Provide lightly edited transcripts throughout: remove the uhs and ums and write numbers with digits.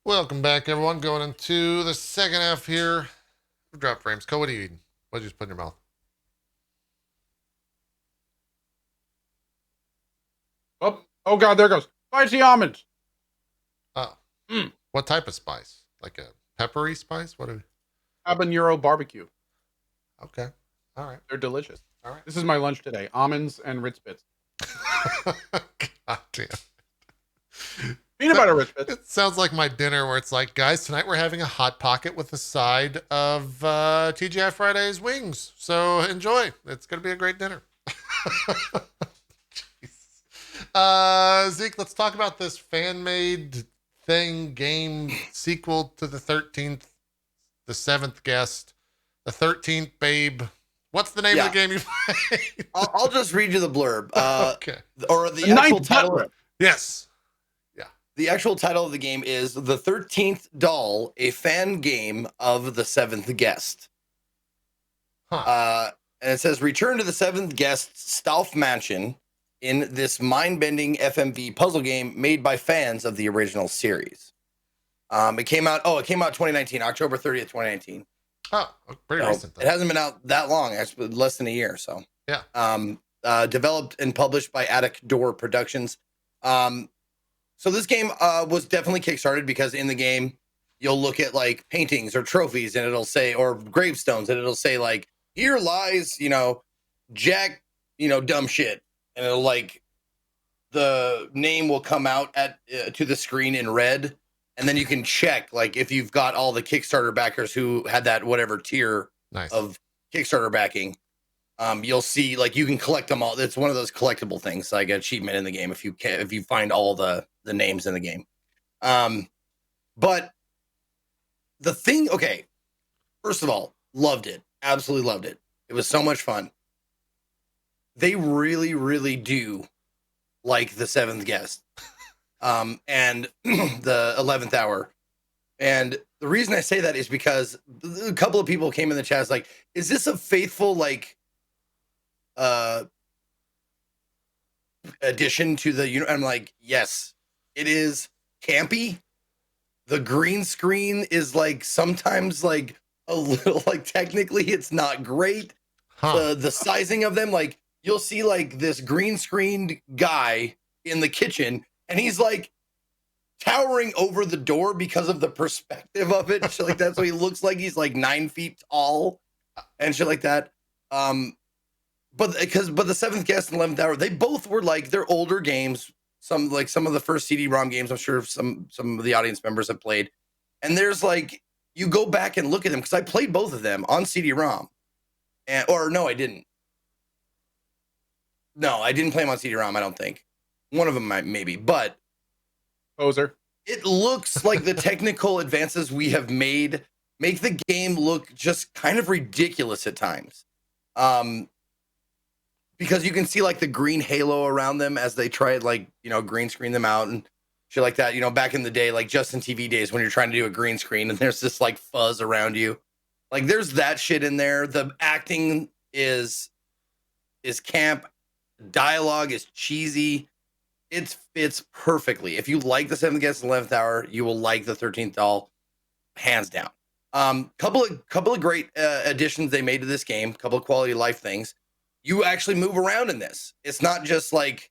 Welcome back, everyone. Going into the second half here. Drop frames. Cohh, what are you eating? What did you just put in your mouth? Oh God, there goes spicy almonds. Oh, Mm. what type of spice? Like a peppery spice? What? Habanero barbecue. Okay, all right, They're delicious. all right. This is my lunch today: almonds and Ritz bits. God damn. Peanut butter Ritz bits. It sounds like my dinner where it's like, guys, tonight we're having a hot pocket with a side of TGI Fridays wings. So enjoy. It's gonna be a great dinner. Zeke, let's talk about this fan-made thing, game sequel to the 13th, the 7th guest, the 13th babe. What's the name of the game you played? I'll just read you the blurb. Okay. Or the actual title. Yes. Yeah. The actual title of the game is The 13th Doll, a fan game of the 7th guest. Huh. And it says, return to the 7th guest's Stauf Mansion in this mind-bending FMV puzzle game made by fans of the original series. It came out 2019, October 30th, 2019. Oh, pretty recent. It hasn't been out that long, actually less than a year. So yeah. Developed and published by Attic Door Productions. So this game was definitely kickstarted because in the game you'll look at like paintings or trophies and it'll say, or gravestones, and it'll say like, here lies, Jack, dumb shit. And it'll like, the name will come out to the screen in red. And then you can check like if you've got all the Kickstarter backers who had that whatever tier of Kickstarter backing. You'll see like you can collect them all. It's one of those collectible things, like an achievement in the game if you find all the names in the game. But the thing, okay, first of all, loved it. Absolutely loved it. It was so much fun. They really, really do like the 7th guest. And the 11th hour. And the reason I say that is because a couple of people came in the chat like, is this a faithful like addition to the I'm like, yes, it is campy. The green screen is like sometimes like a little like technically it's not great. The sizing of them, like you'll see like this green screened guy in the kitchen and he's like towering over the door because of the perspective of it. Shit like that. So he looks like he's like 9 feet tall and shit like that. But the 7th guest and 11th hour, they both were like, they're older games. Some of the first CD-ROM games, I'm sure some of the audience members have played. And there's like, you go back and look at them because I played both of them on CD-ROM. Or no, I didn't. No, I didn't play them on CD-ROM, I don't think. One of them might, maybe, but poser. It looks like the technical advances we have made make the game look just kind of ridiculous at times. Because you can see like the green halo around them as they try like, green screen them out and shit like that. Back in the day, like Justin TV days when you're trying to do a green screen and there's this like fuzz around you. Like there's that shit in there. The acting is camp. Dialogue is cheesy. It fits perfectly. If you like the 7th guest and 11th hour, you will like the 13th doll, hands down. Couple of great additions they made to this game. Couple of quality of life things. You actually move around in this. It's not just like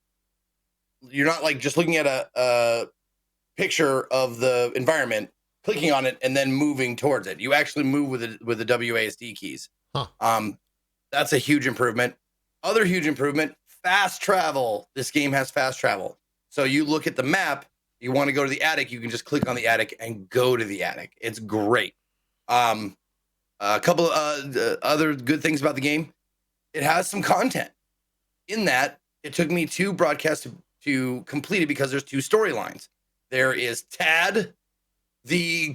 you're not like just looking at a picture of the environment, clicking on it, and then moving towards it. You actually move with the WASD keys. That's a huge improvement. Other huge improvement. Fast travel. This game has fast travel. So you look at the map, you want to go to the attic, you can just click on the attic and go to the attic. It's great. A couple of other good things about the game. It has some content. In that, it took me 2 broadcasts to complete it because there's 2 storylines. There is Tad, the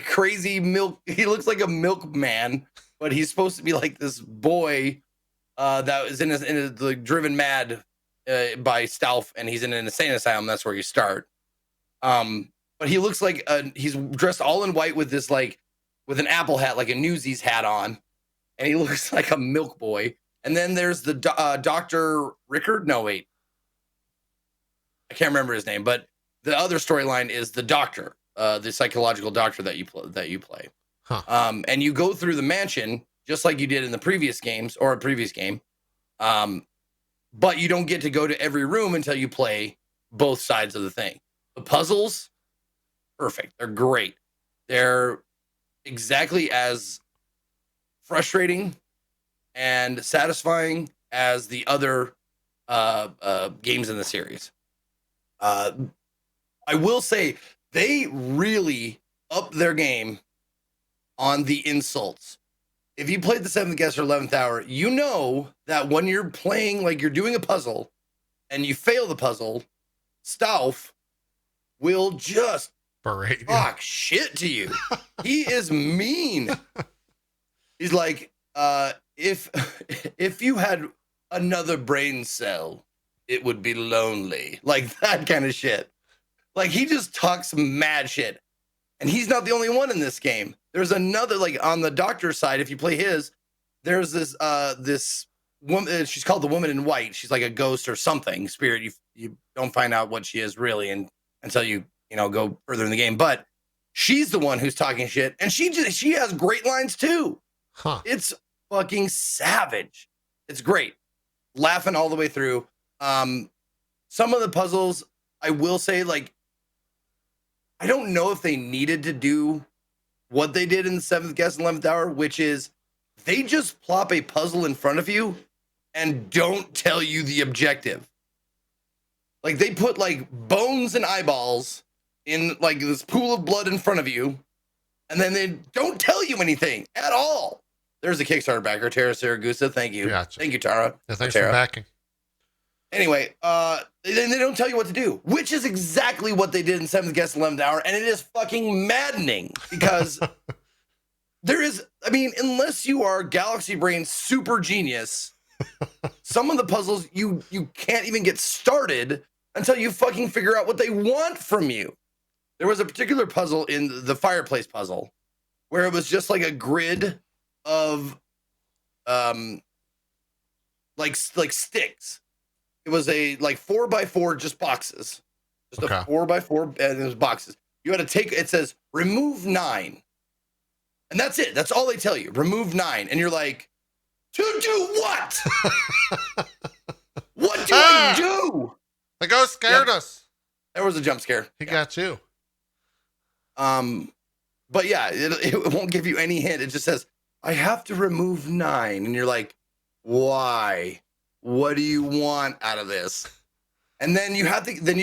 crazy milk. He looks like a milkman, but he's supposed to be like this boy that was like driven mad by Stauf, and he's in an insane asylum. That's where you start. But he looks like he's dressed all in white with this like with an apple hat, like a Newsies hat on, and he looks like a milk boy. And then there's the Dr. Rickard. No, wait, I can't remember his name, but the other storyline is the doctor, the psychological doctor that you play. Huh. And you go through the mansion just like you did in the previous games or a previous game. But you don't get to go to every room until you play both sides of the thing. The puzzles, perfect. They're great. They're exactly as frustrating and satisfying as the other games in the series. I will say they really upped their game on the insults. If you played the 7th Guest or 11th Hour, you know that when you're playing, like you're doing a puzzle and you fail the puzzle, Stauf will just talk shit to you. He is mean. He's like, if you had another brain cell, it would be lonely. Like that kind of shit. Like he just talks mad shit. And he's not the only one in this game. There's another, like on the doctor's side, if you play his, there's this woman, she's called the Woman in White. She's like a ghost or something, spirit. You don't find out what she is really until you go further in the game. But she's the one who's talking shit, and she has great lines too. Huh. It's fucking savage. It's great. Laughing all the way through. Some of the puzzles, I will say, like, I don't know if they needed to do what they did in the 7th Guest and 11th Hour, which is they just plop a puzzle in front of you and don't tell you the objective. Like they put like bones and eyeballs in like this pool of blood in front of you, and then they don't tell you anything at all. There's a Kickstarter backer, Tara Saragusa. Thank you. Gotcha. Thank you, Tara. Yeah, thanks Tara. for backing. Anyway, then they don't tell you what to do, which is exactly what they did in 7th Guest 11th Hour, and it is fucking maddening because there is, I mean, unless you are Galaxy Brain super genius, some of the puzzles you can't even get started until you fucking figure out what they want from you. There was a particular puzzle in the fireplace puzzle where it was just like a grid of like sticks. It was a like 4x4 just boxes. Just a 4x4 and it was boxes. You had to take, it says remove 9. And that's it. That's all they tell you. Remove 9. And you're like, to do what? What do I do? The ghost scared us. There was a jump scare. He got you. But yeah, it won't give you any hint. It just says, I have to remove 9. And you're like, why? What do you want out of this? And then you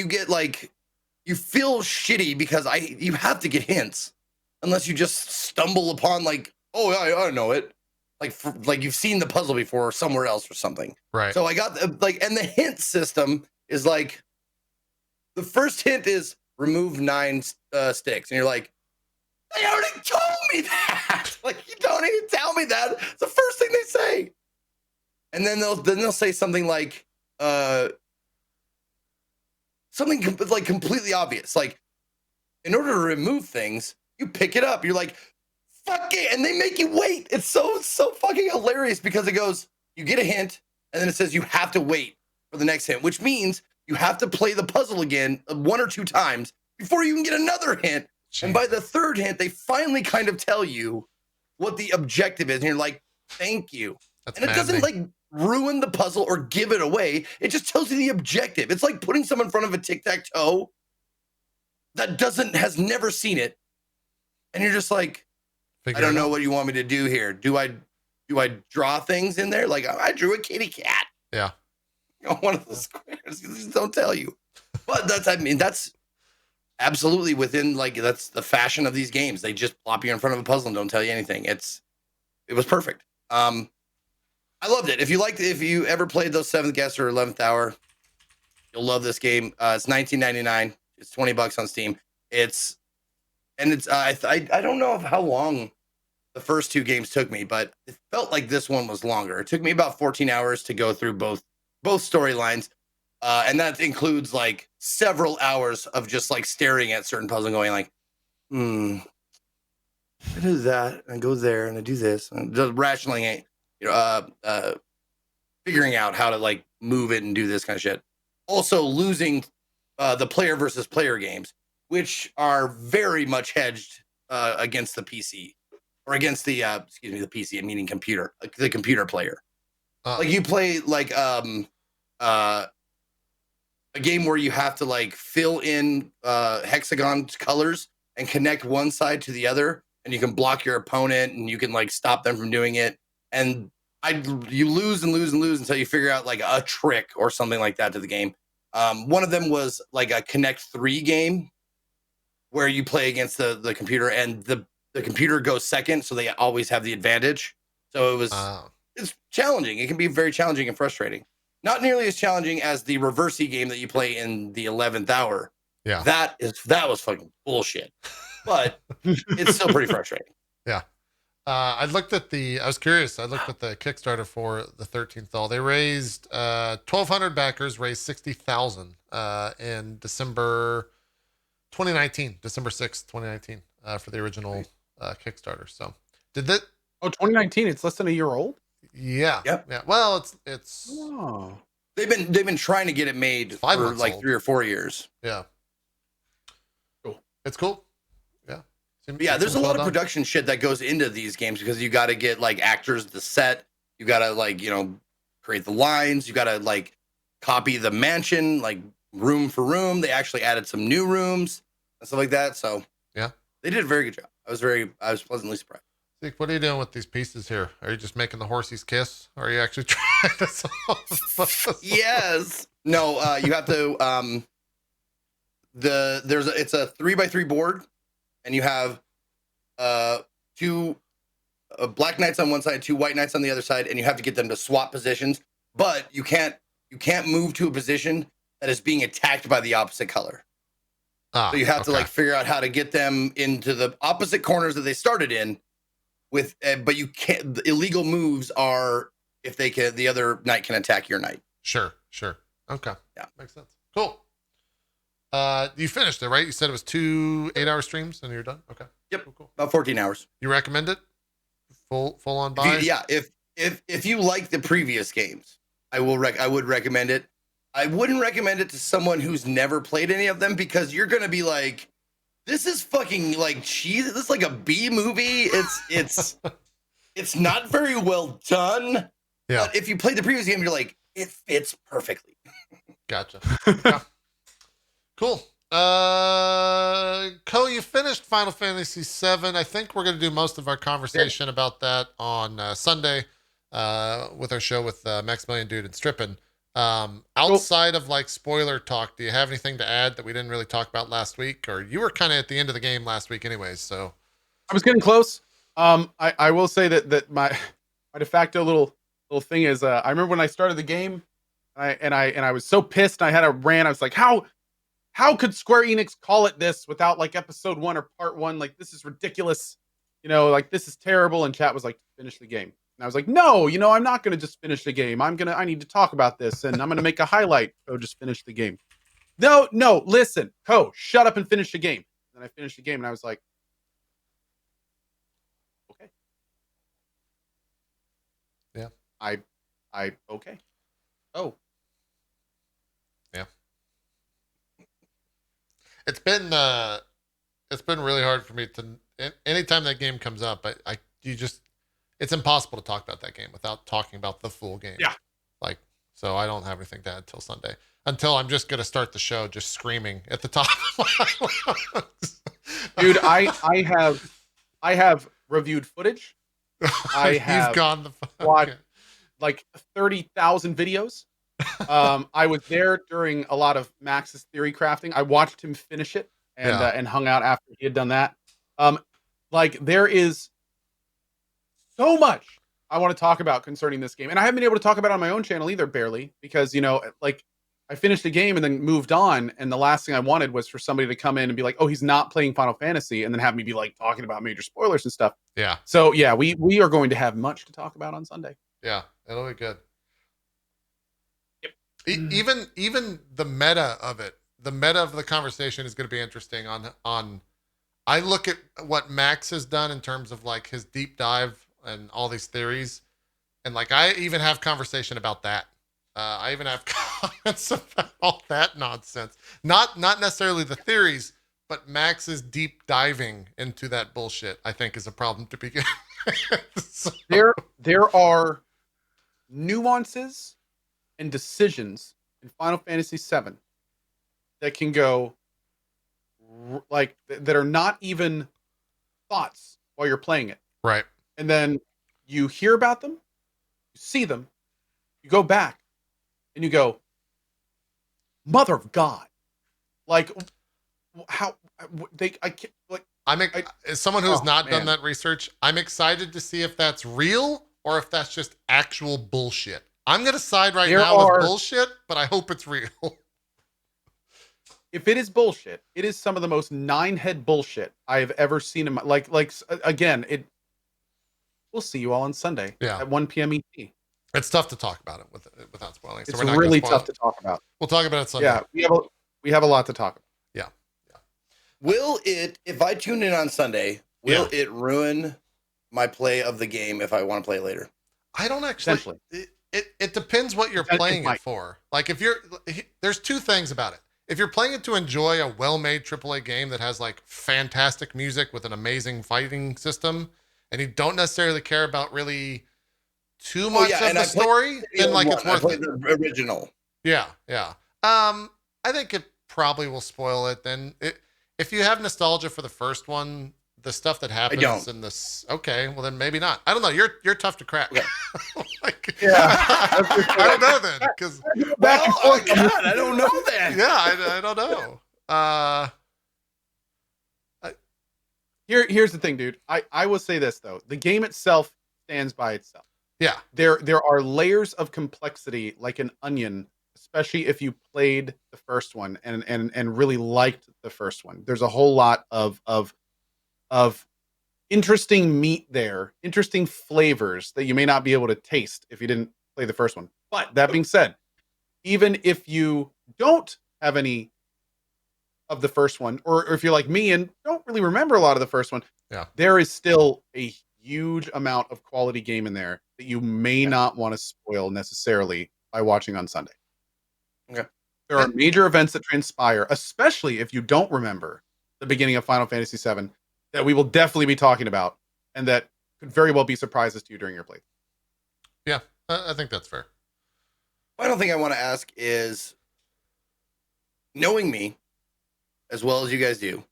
get like, you feel shitty because you have to get hints unless you just stumble upon like, oh, I know it. Like you've seen the puzzle before somewhere else or something. Right. So I got and the hint system is like, the first hint is remove 9 sticks. And you're like, they already told me that. Like, you don't need to tell me that. It's the first thing they say. And then they'll say something like something like completely obvious. Like, in order to remove things, you pick it up. You're like, fuck it. And they make you wait. It's so fucking hilarious because it goes, you get a hint, and then it says you have to wait for the next hint, which means you have to play the puzzle again 1 or 2 times before you can get another hint. Jeez. And by the third hint, they finally kind of tell you what the objective is. And you're like, thank you. That's and it doesn't like ruin the puzzle or give it away. It just tells you the objective. It's like putting someone in front of a tic-tac-toe that has never seen it. And you're just like, I don't know what you want me to do here. Do I draw things in there? Like I drew a kitty cat. Yeah. One of the squares. They just don't tell you. But that's absolutely within, like, that's the fashion of these games. They just plop you in front of a puzzle and don't tell you anything. It was perfect. I loved it. If you ever played those 7th Guest or 11th Hour, you'll love this game. It's $19.99. It's $20 on Steam. I don't know how long the first 2 games took me, but it felt like this one was longer. It took me about 14 hours to go through both storylines. And that includes like several hours of just like staring at certain puzzles and going like, I do that and I go there and I do this and just rationalizing, figuring out how to like move it and do this kind of shit. Also losing the player versus player games, which are very much hedged against the PC or against the the PC, meaning computer, the computer player. Like you play like a game where you have to like fill in hexagon colors and connect one side to the other, and you can block your opponent and you can like stop them from doing it. And you lose and lose and lose until you figure out like a trick or something like that to the game. One of them was like a Connect 3 game where you play against the computer, and the computer goes second, so they always have the advantage. So it's challenging. It can be very challenging and frustrating. Not nearly as challenging as the reversey game that you play in the 11th hour. Yeah, that was fucking bullshit, but it's still pretty frustrating. Yeah. I was curious. I looked at the Kickstarter for the 13th Doll. They raised 1,200 backers, raised 60,000 in December 2019, December 6th, 2019, for the original Kickstarter. So did that? Oh, 2019. It's less than a year old. Yeah. Yep. Yeah. Well, it's. Oh. They've been trying to get it made for like 3 or 4 years. Yeah. Cool. It's cool. Yeah, there's a lot of production shit that goes into these games because you got to get like actors to set. You got to like, create the lines. You got to like copy the mansion, like room for room. They actually added some new rooms and stuff like that. So yeah, they did a very good job. I was pleasantly surprised. Zeke, what are you doing with these pieces here? Are you just making the horsies kiss? Or are you actually trying to solve? Yes. No, you have to, it's a 3x3 board. And you have two black knights on one side, 2 white knights on the other side, and you have to get them to swap positions. But you can't move to a position that is being attacked by the opposite color. So you have to like figure out how to get them into the opposite corners that they started in. But you can't. The illegal moves are if the other knight can attack your knight. Sure. Okay. Yeah, makes sense. Cool. You finished it, right? You said it was 2 8-hour streams and you're done. Okay. Yep. Cool. About 14 hours. You recommend it? Full on buy? Yeah. If you like the previous games, I would recommend it. I wouldn't recommend it to someone who's never played any of them because you're gonna be like, this is fucking like cheese. This is like a B movie. It's not very well done. Yeah. But if you play the previous game, you're like, it fits perfectly. Gotcha. Yeah. Cool. Cohh, you finished Final Fantasy VII. I think we're going to do most of our conversation about that on Sunday with our show with Maximilian Dude and Strippin. Outside of like spoiler talk, do you have anything to add that we didn't really talk about last week? Or you were kind of at the end of the game last week anyways, so. I was getting close. I will say that my de facto little thing is I remember when I started the game and I was so pissed. I had a rant. I was like, how could Square Enix call it this without like episode 1 or part 1? Like, this is ridiculous. Like this is terrible. And chat was like, finish the game. And I was like, no, I'm not going to just finish the game. I need to talk about this and I'm going to make a highlight. Oh, just finish the game. No, listen, Cohh, shut up and finish the game. And I finished the game and I was like, okay. Yeah. Okay. Oh. Yeah. It's been really hard for me to, anytime that game comes up, it's impossible to talk about that game without talking about the full game. Yeah. So I don't have anything to add until Sunday, until I'm just going to start the show just screaming at the top of my lungs. Dude, I have reviewed footage. I have You've gone the watched like 30,000 videos. I was there during a lot of Max's theory crafting. I watched him finish it and hung out after he had done that. There is so much I want to talk about concerning this game, and I haven't been able to talk about it on my own channel either, barely, because I finished the game and then moved on, and the last thing I wanted was for somebody to come in and be like, "Oh, he's not playing Final Fantasy," and then have me be like talking about major spoilers and stuff. Yeah. So yeah, we are going to have much to talk about on Sunday. Yeah, it'll be good. Yep. Even the meta of it, the meta of the conversation is going to be interesting. On, I look at what Max has done in terms of like his deep dive and all these theories, and like I even have conversation about that. I even have comments about all that nonsense. Not necessarily the theories, but Max's deep diving into that bullshit, I think, is a problem to begin with. So- There are nuances and decisions in Final Fantasy VII that can go like that are not even thoughts while you're playing it. Right. And then you hear about them, you see them, you go back, and you go, "Mother of God!" Like how I can't like. As someone who's not done man. that research, I'm excited to see if that's real or if that's just actual bullshit. I'm gonna side right now with bullshit, but I hope it's real. If it is bullshit, it is some of the most nine-head bullshit I have ever seen in my again, it we'll see you all on Sunday at 1 p.m. ET. It's tough to talk about it without spoiling. It's really tough to talk about. We'll talk about it Sunday. Yeah, we have a lot to talk about. Yeah. Will it, if I tune in on Sunday, will it ruin my play of the game if I want to play it later? I don't actually. It depends what you're playing it for. Like there's two things about it. If you're playing it to enjoy a well-made AAA game that has like fantastic music with an amazing fighting system, and you don't necessarily care about really too much of the story, then like it's worth it. The original. Yeah. I think it probably will spoil it. Then if you have nostalgia for the first one, the stuff that happens in this, okay, well then maybe not. I don't know. You're tough to crack. Yeah. I don't know then, because I don't know that. Yeah, I don't know. Here's the thing, dude. I will say this though: the game itself stands by itself. Yeah, there are layers of complexity like an onion, especially if you played the first one and really liked the first one. There's a whole lot of interesting meat there, interesting flavors that you may not be able to taste if you didn't play the first one. But that being said, even if you don't have any of the first one, or if you're like me and don't really remember a lot of the first one, there is still a huge amount of quality game in there that you may not want to spoil necessarily by watching on Sunday. Okay. There are major events that transpire, especially if you don't remember the beginning of Final Fantasy VII, that we will definitely be talking about, and that could very well be surprises to you during your play. Yeah, I think that's fair. Final thing I want to ask is, knowing me as well as you guys do,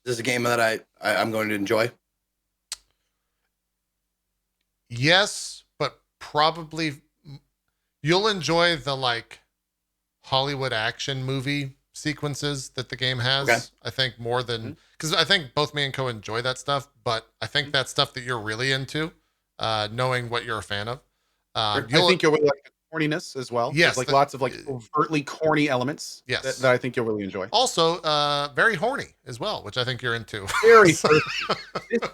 is this a game that I'm going to enjoy? Yes, but probably you'll enjoy the like Hollywood action movie sequences that the game has. Okay. I think more than because I think both me and Cohh enjoy that stuff, but I think that's stuff that you're really into, knowing what you're a fan of. I think you'll really like the corniness as well. Yes, there's like lots of like overtly corny elements. Yes, that I think you'll really enjoy. Also, very horny as well, which I think you're into. Very.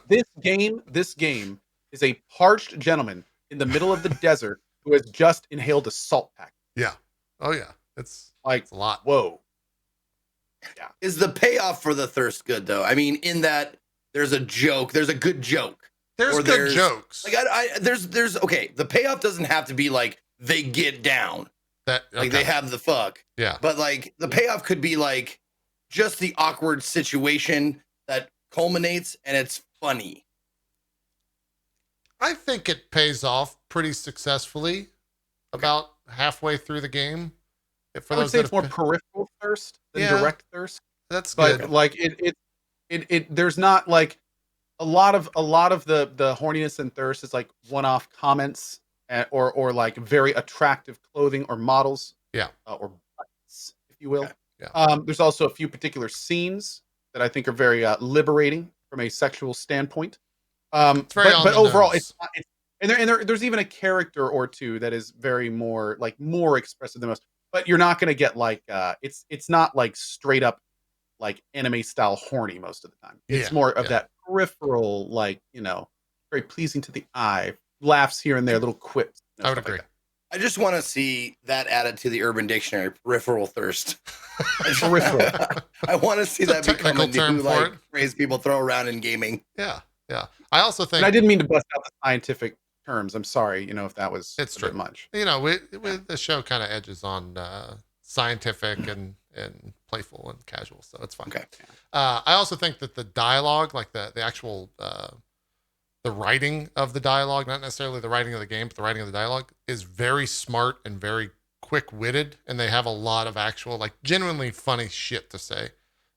This game is a parched gentleman in the middle of the desert who has just inhaled a salt pack. Yeah. Oh yeah. It's a lot. Whoa. Yeah. Is the payoff for the thirst good though? I mean, in that there's a joke, there's a good joke. There's good jokes. Like there's okay. The payoff doesn't have to be like they get down. Like they have the fuck. Yeah. But like the payoff could be like just the awkward situation that culminates and it's funny. I think it pays off pretty successfitly about halfway through the game. I would say it's more peripheral thirst than direct thirst. That's good. But like it there's not like a lot of the horniness and thirst is like one-off comments or like very attractive clothing or models. Yeah. Or butts, if you will. Okay. Yeah. There's also a few particular scenes that I think are very liberating from a sexual standpoint. It's very but overall, it's there's even a character or two that is very more expressive than most. But you're not going to get like it's not like straight up like anime style horny most of the time. It's more of that peripheral, like, you know, very pleasing to the eye, laughs here and there, little quips. I would agree. Like I just want to see that added to the Urban Dictionary, peripheral thirst. Peripheral. I want to see that become a new phrase people throw around in gaming. Yeah. Yeah. I also think... And I didn't mean to bust out the scientific terms. I'm sorry, you know, if that was it's a bit much. You know, the show kind of edges on scientific and playful and casual, so it's fun. Okay. I also think that the dialogue, like the actual the writing of the dialogue, not necessarily the writing of the game, but the writing of the dialogue is very smart and very quick-witted, and they have a lot of actual, like, genuinely funny shit to say.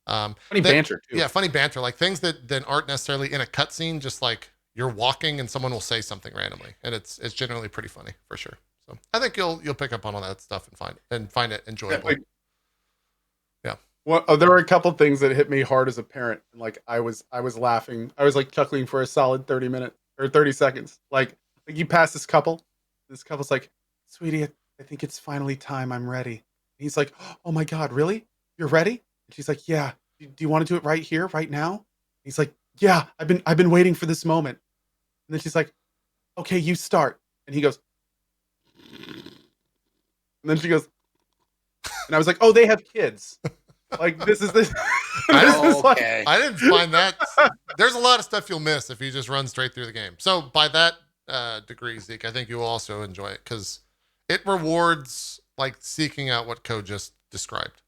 Funny banter too. Yeah, funny banter, like things that aren't necessarily in a cutscene, just like you're walking and someone will say something randomly, and it's generally pretty funny for sure. So I think you'll pick up on all that stuff and find it enjoyable. Yeah. Well, there were a couple things that hit me hard as a parent. Like I was laughing. I was like chuckling for a solid 30 minutes or 30 seconds. Like you pass this couple. This couple's like, "Sweetie, I think it's finally time. I'm ready." And he's like, "Oh my God, really? You're ready?" And she's like, "Yeah. Do you want to do it right here, right now?" And he's like, "Yeah, I've been waiting for this moment." And then she's like, "Okay, you start." And he goes, and then she goes, and I was like, "Oh, they have kids." Like this is this. Okay. I didn't find that. There's a lot of stuff you'll miss if you just run straight through the game. So by that degree, Zeke, I think you will also enjoy it because it rewards like seeking out what Cohh just described.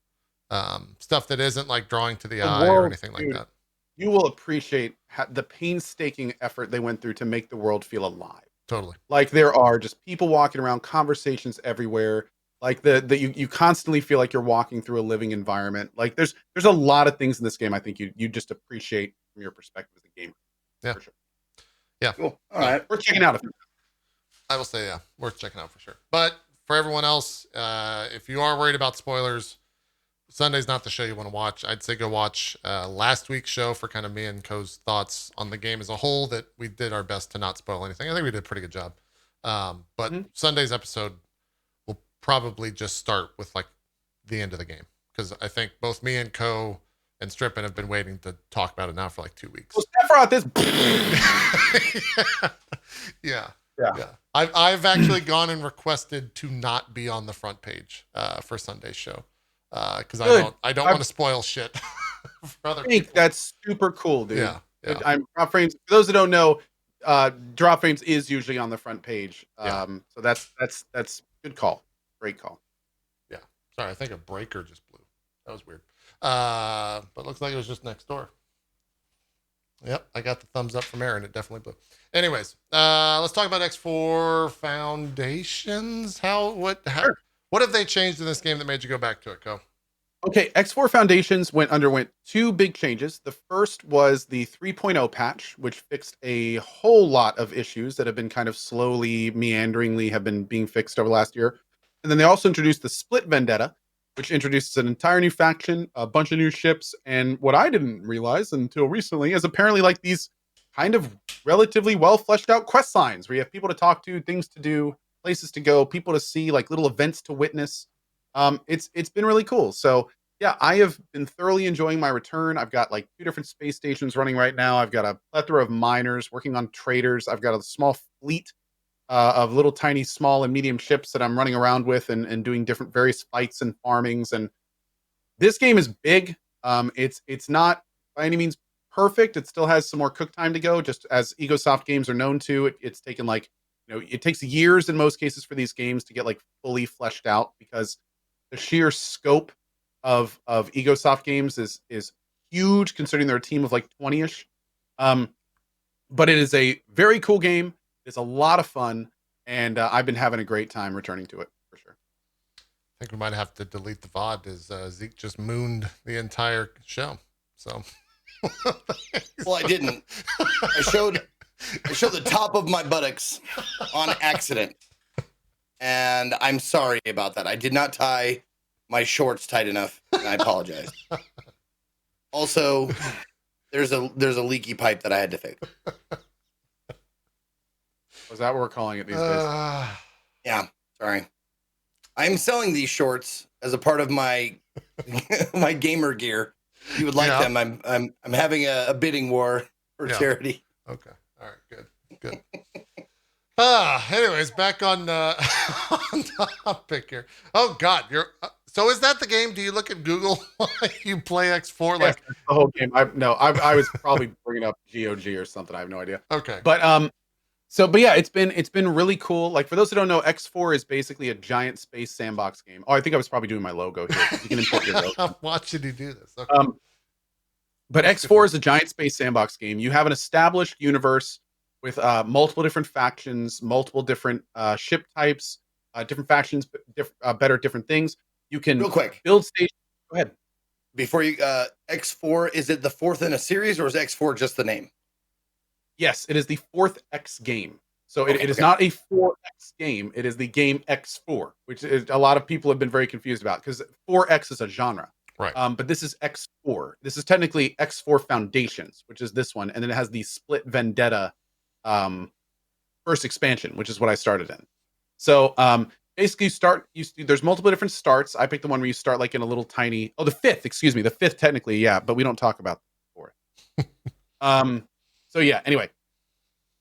Stuff that isn't like drawing to the eye or anything like that. You will appreciate the painstaking effort they went through to make the world feel alive. Totally. Like there are just people walking around, conversations everywhere. Like you constantly feel like you're walking through a living environment. Like there's a lot of things in this game I think you just appreciate from your perspective as a gamer. Yeah. For sure. Yeah. Cool. All right. We're checking out. I will say, yeah, worth checking out for sure. But for everyone else, if you are worried about spoilers, Sunday's not the show you want to watch. I'd say go watch last week's show for kind of me and Cohh's thoughts on the game as a whole, that we did our best to not spoil anything. I think we did a pretty good job. But Sunday's episode will probably just start with like the end of the game, because I think both me and Cohh and Strippin have been waiting to talk about it now for like 2 weeks. Well, Sephiroth this. Yeah. I've actually gone and requested to not be on the front page for Sunday's show, because I don't want to spoil shit for other people. That's super cool, dude. Yeah. I'm Drop Frames. For those that don't know, Drop Frames is usually on the front page. So that's good call. Great call. Yeah. Sorry, I think a breaker just blew. That was weird. But looks like it was just next door. Yep, I got the thumbs up from Aaron. It definitely blew. Anyways, let's talk about X4 Foundations. What have they changed in this game that made you go back to it, Cohh? Okay, X4 Foundations underwent two big changes. The first was the 3.0 patch, which fixed a whole lot of issues that have been kind of slowly, meanderingly have been being fixed over the last year. And then they also introduced the Split Vendetta, which introduces an entire new faction, a bunch of new ships, and what I didn't realize until recently is apparently like these kind of relatively well fleshed out quest lines where you have people to talk to, things to do, places to go, people to see, like little events to witness. It's been really cool. So yeah, I have been thoroughly enjoying my return. I've got like 2 different space stations running right now. I've got a plethora of miners working on traders. I've got a small fleet of little tiny small and medium ships that I'm running around with and doing different various fights and farmings. And this game is big. It's not by any means perfect. It still has some more cook time to go, just as Egosoft games are known to. It's taken like, it takes years in most cases for these games to get like fully fleshed out, because the sheer scope of Egosoft games is huge, considering they're a team of like 20-ish. But it is a very cool game. It's a lot of fun, and I've been having a great time returning to it, for sure. I think we might have to delete the VOD, as Zeke just mooned the entire show. So, well, I didn't. I showed the top of my buttocks on accident, and I'm sorry about that. I did not tie my shorts tight enough, and I apologize. Also, there's a leaky pipe that I had to fix. Is that what we're calling it these days? Yeah, sorry. I'm selling these shorts as a part of my my gamer gear. If you would like them, I'm having a bidding war for charity. Okay. All right. Good. Anyways, back on topic here. Oh God, so is that the game? Do you look at Google while you play X4? Yes, the whole game. I was probably bringing up GOG or something. I have no idea. Okay. But So, but yeah, it's been really cool. Like for those who don't know, X4 is basically a giant space sandbox game. Oh, I think I was probably doing my logo here. You can import your logo. I'm watching you do this. Okay. But X4 is a giant space sandbox game. You have an established universe with multiple different factions, multiple different ship types, different factions, better at different things. You can Real quick, build stations. Go ahead. before you X4, is it the fourth in a series, or is X4 just the name? Yes, it is the fourth X game. So Okay, it is okay. not a 4X game. It is the game X4, which is, a lot of people have been very confused about because 4X is a genre. Right. But this is X4. This is technically X4 Foundations, which is this one, and then it has the Split Vendetta first expansion, which is what I started in. So basically, there's multiple different starts. I picked the one where you start like in a little tiny. Oh, the fifth. Excuse me, the fifth technically, yeah, but we don't talk about the fourth. So yeah. Anyway,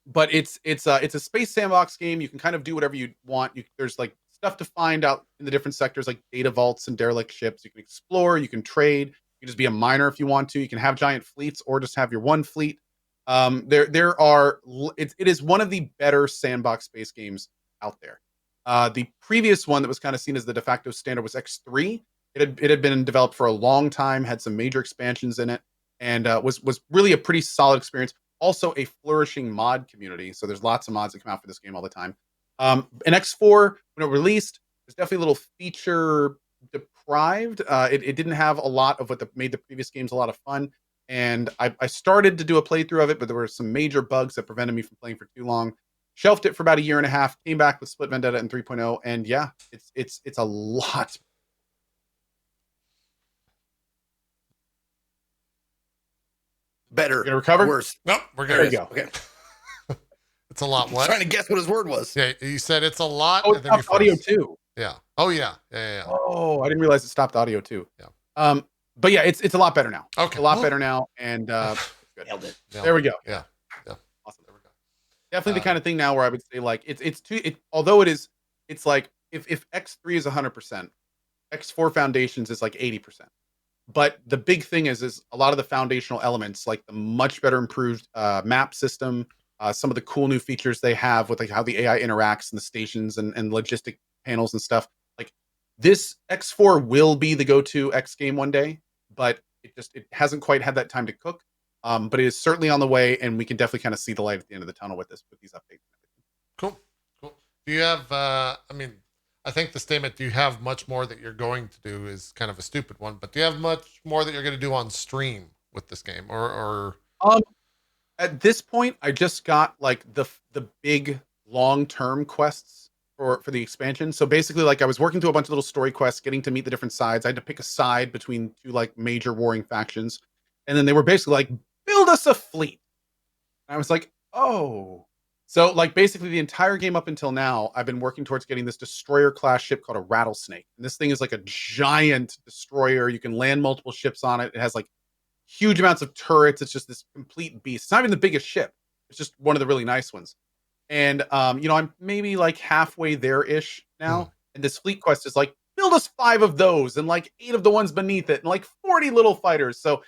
but it's a space sandbox game. You can kind of do whatever you want. There's like stuff to find out in the different sectors, like data vaults and derelict ships. You can explore. You can trade. You can just be a miner if you want to. You can have giant fleets or just have your one fleet. It is one of the better sandbox space games out there. The previous one that was kind of seen as the de facto standard was X3. It had been developed for a long time, had some major expansions in it, and was really a pretty solid experience. Also a flourishing mod community. So there's lots of mods that come out for this game all the time. And X4, when it released, was definitely a little feature deprived. It didn't have a lot of what made the previous games a lot of fun. And I started to do a playthrough of it, but there were some major bugs that prevented me from playing for too long. Shelved it for about a year and a half, came back with Split Vendetta and 3.0, and yeah, it's a lot. Better. You gonna recover? Worse. Nope, we're There you good. go. Okay. It's a lot. I'm What? trying to guess what his word was. Yeah, you said it's a lot. Oh, and it then you stopped audio froze. too. Yeah. Oh yeah. Yeah. Oh, I didn't realize it stopped audio too. Yeah. But yeah, it's a lot better now. Okay. A lot better now, and good. Nailed it. There we go. Yeah. Awesome. There we go. Definitely the kind of thing now where I would say like although it's like if X3 is 100%, X4 Foundations is like 80%. But the big thing is a lot of the foundational elements, like the much better improved map system, some of the cool new features they have with like how the AI interacts in the stations and logistic panels and stuff. Like this X4 will be the go-to X game one day, but it hasn't quite had that time to cook. But it is certainly on the way, and we can definitely kind of see the light at the end of the tunnel with these updates. Cool. Do you have? I mean, I think the statement "do you have much more that you're going to do" is kind of a stupid one. But do you have much more that you're going to do on stream with this game, or? At this point, I just got like the big long-term quests for the expansion. So basically, like I was working through a bunch of little story quests, getting to meet the different sides. I had to pick a side between two like major warring factions, and then they were basically like, build us a fleet. And I was like, oh. So like basically the entire game up until now, I've been working towards getting this destroyer class ship called a Rattlesnake. And this thing is like a giant destroyer. You can land multiple ships on it. It has like huge amounts of turrets. It's just this complete beast. It's not even the biggest ship. It's just one of the really nice ones. And I'm maybe like halfway there-ish now. And this fleet quest is like, build us 5 of those and like 8 of the ones beneath it and like 40 little fighters. So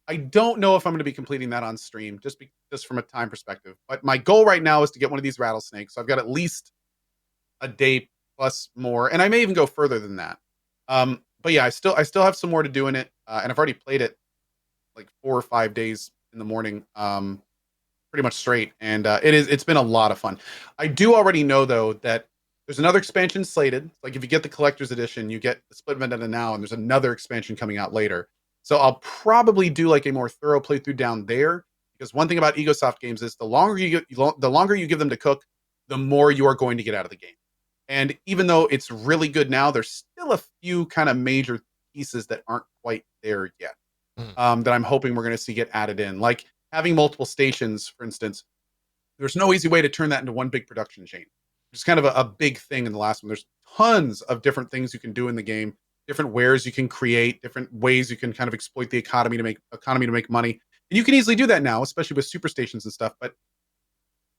I don't know if I'm going to be completing that on stream just from a time perspective. But my goal right now is to get one of these rattlesnakes. So I've got at least a day plus more, and I may even go further than that. But yeah, I still have some more to do in it, and I've already played it like 4 or 5 days in the morning, pretty much straight, and it's been a lot of fun. I do already know though that there's another expansion slated. Like if you get the collector's edition, you get the Split Vendetta now, and there's another expansion coming out later. So I'll probably do like a more thorough playthrough down there, because one thing about Egosoft games is the longer you give them to cook, the more you are going to get out of the game. And even though it's really good now, there's still a few kind of major pieces that aren't quite there yet, that I'm hoping we're going to see get added in. Like having multiple stations, for instance, there's no easy way to turn that into one big production chain. It's kind of a big thing in the last one. There's tons of different things you can do in the game, different wares you can create, different ways you can kind of exploit the economy to make money. And you can easily do that now, especially with super stations and stuff. But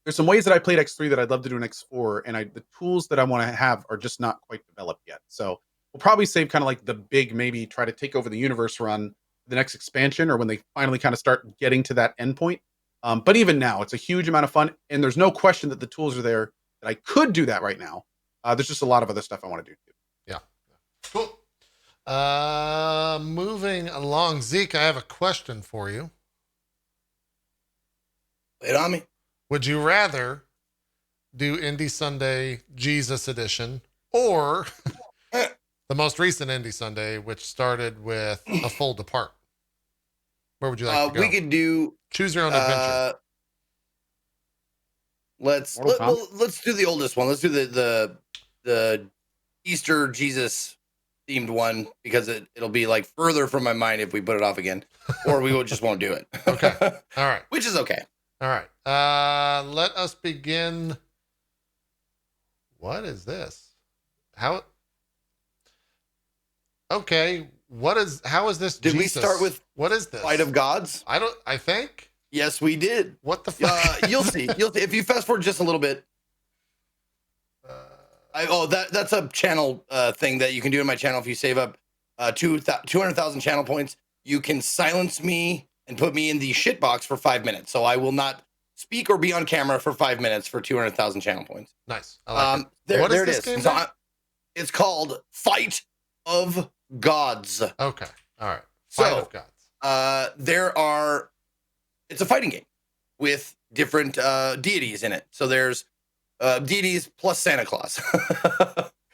there's some ways that I played X3 that I'd love to do in X4, and the tools that I want to have are just not quite developed yet. So we'll probably save kind of like the big, maybe try to take over the universe run the next expansion, or when they finally kind of start getting to that endpoint. But even now, it's a huge amount of fun, and there's no question that the tools are there that I could do that right now. There's just a lot of other stuff I want to do too. Yeah. Cool. Moving along, Zeke, I have a question for you. Lay it on me. Would you rather do Indie Sunday Jesus Edition or the most recent Indie Sunday, which started with a full depart? Where would you like to go? We could do choose your own adventure. Let's do the oldest one. Let's do the Easter Jesus themed one because it'll be like further from my mind if we put it off again, or we just won't do it. Okay. All right. Which is okay. All right. Let us begin. What is this? How? Okay. How is this? Did Jesus? We start with what is this? Fight of Gods? I think. Yes, we did. What the fuck? You'll see. If you fast forward just a little bit. That's a channel thing that you can do in my channel. If you save up 200,000 channel points, you can silence me and put me in the shit box for 5 minutes. So I will not speak or be on camera for 5 minutes for 200,000 channel points. Nice. I like it. There it is. It's called Fight of Gods. Okay. All right. Fight of Gods. It's a fighting game with different deities in it. So there's deities plus Santa Claus.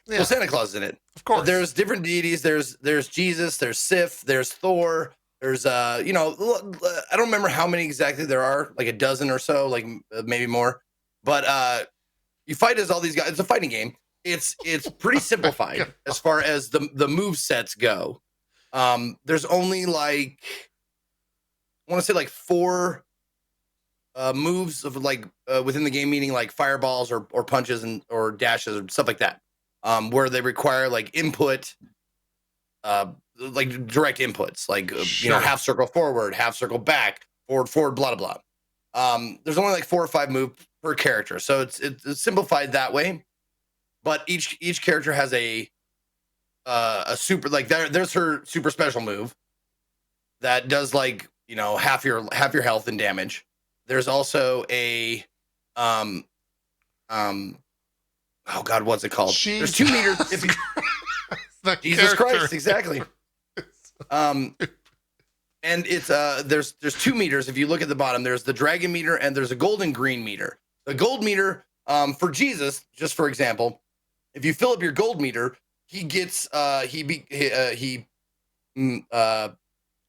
Yeah. Well, Santa Claus is in it. Of course. But there's different deities. There's Jesus, there's Sif, there's Thor, there's I don't remember how many exactly there are, like a dozen or so, like maybe more. But you fight as all these guys. It's a fighting game. It's pretty simplified as far as the move sets go. There's only like I want to say like 4 moves of like within the game, meaning like fireballs or punches or dashes or stuff like that, where they require like input, like direct inputs, like half circle forward, half circle back, forward, blah blah blah. There's only like 4 or 5 moves per character, so it's simplified that way. But each character has a super, like there's her super special move that does like half your health and damage. There's also a oh god, what's it called? There's 2 meters. Jesus Christ, exactly. And it's there's 2 meters. If you look at the bottom, there's the dragon meter and there's a gold and green meter. The gold meter, for Jesus, just for example, if you fill up your gold meter, he gets he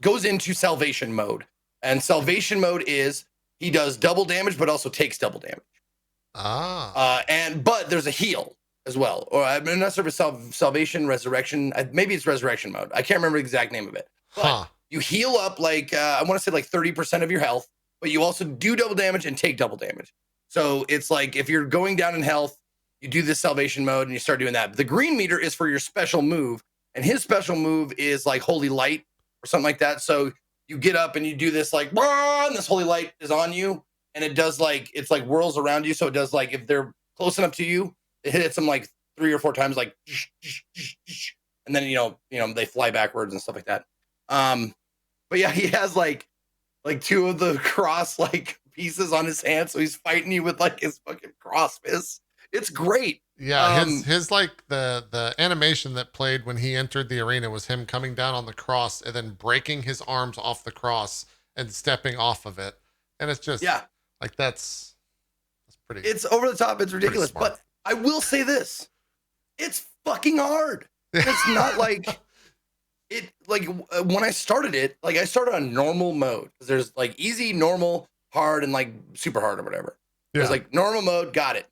goes into salvation mode. And salvation mode is he does double damage, but also takes double damage. But there's a heal as well. Or I'm not sure if it's salvation, resurrection. Maybe it's resurrection mode. I can't remember the exact name of it. But you heal up like, I want to say like 30% of your health, but you also do double damage and take double damage. So it's like, if you're going down in health, you do this salvation mode and you start doing that. But the green meter is for your special move. And his special move is like holy light or something like that. So you get up and you do this like, and this holy light is on you. And it does like, it's like whirls around you. So it does like, if they're close enough to you, it hits them like 3 or 4 times, like, and then, they fly backwards and stuff like that. But yeah, he has like 2 of the cross like pieces on his hand. So he's fighting you with like his fucking cross fists. It's great. Yeah. His like the animation that played when he entered the arena was him coming down on the cross and then breaking his arms off the cross and stepping off of it. And it's just, like, that's pretty, it's over the top. It's ridiculous. But I will say this, it's fucking hard. It's not like it, like when I started it, like I started on normal mode. There's like easy, normal, hard, and like super hard or whatever. There's like normal mode. Got it.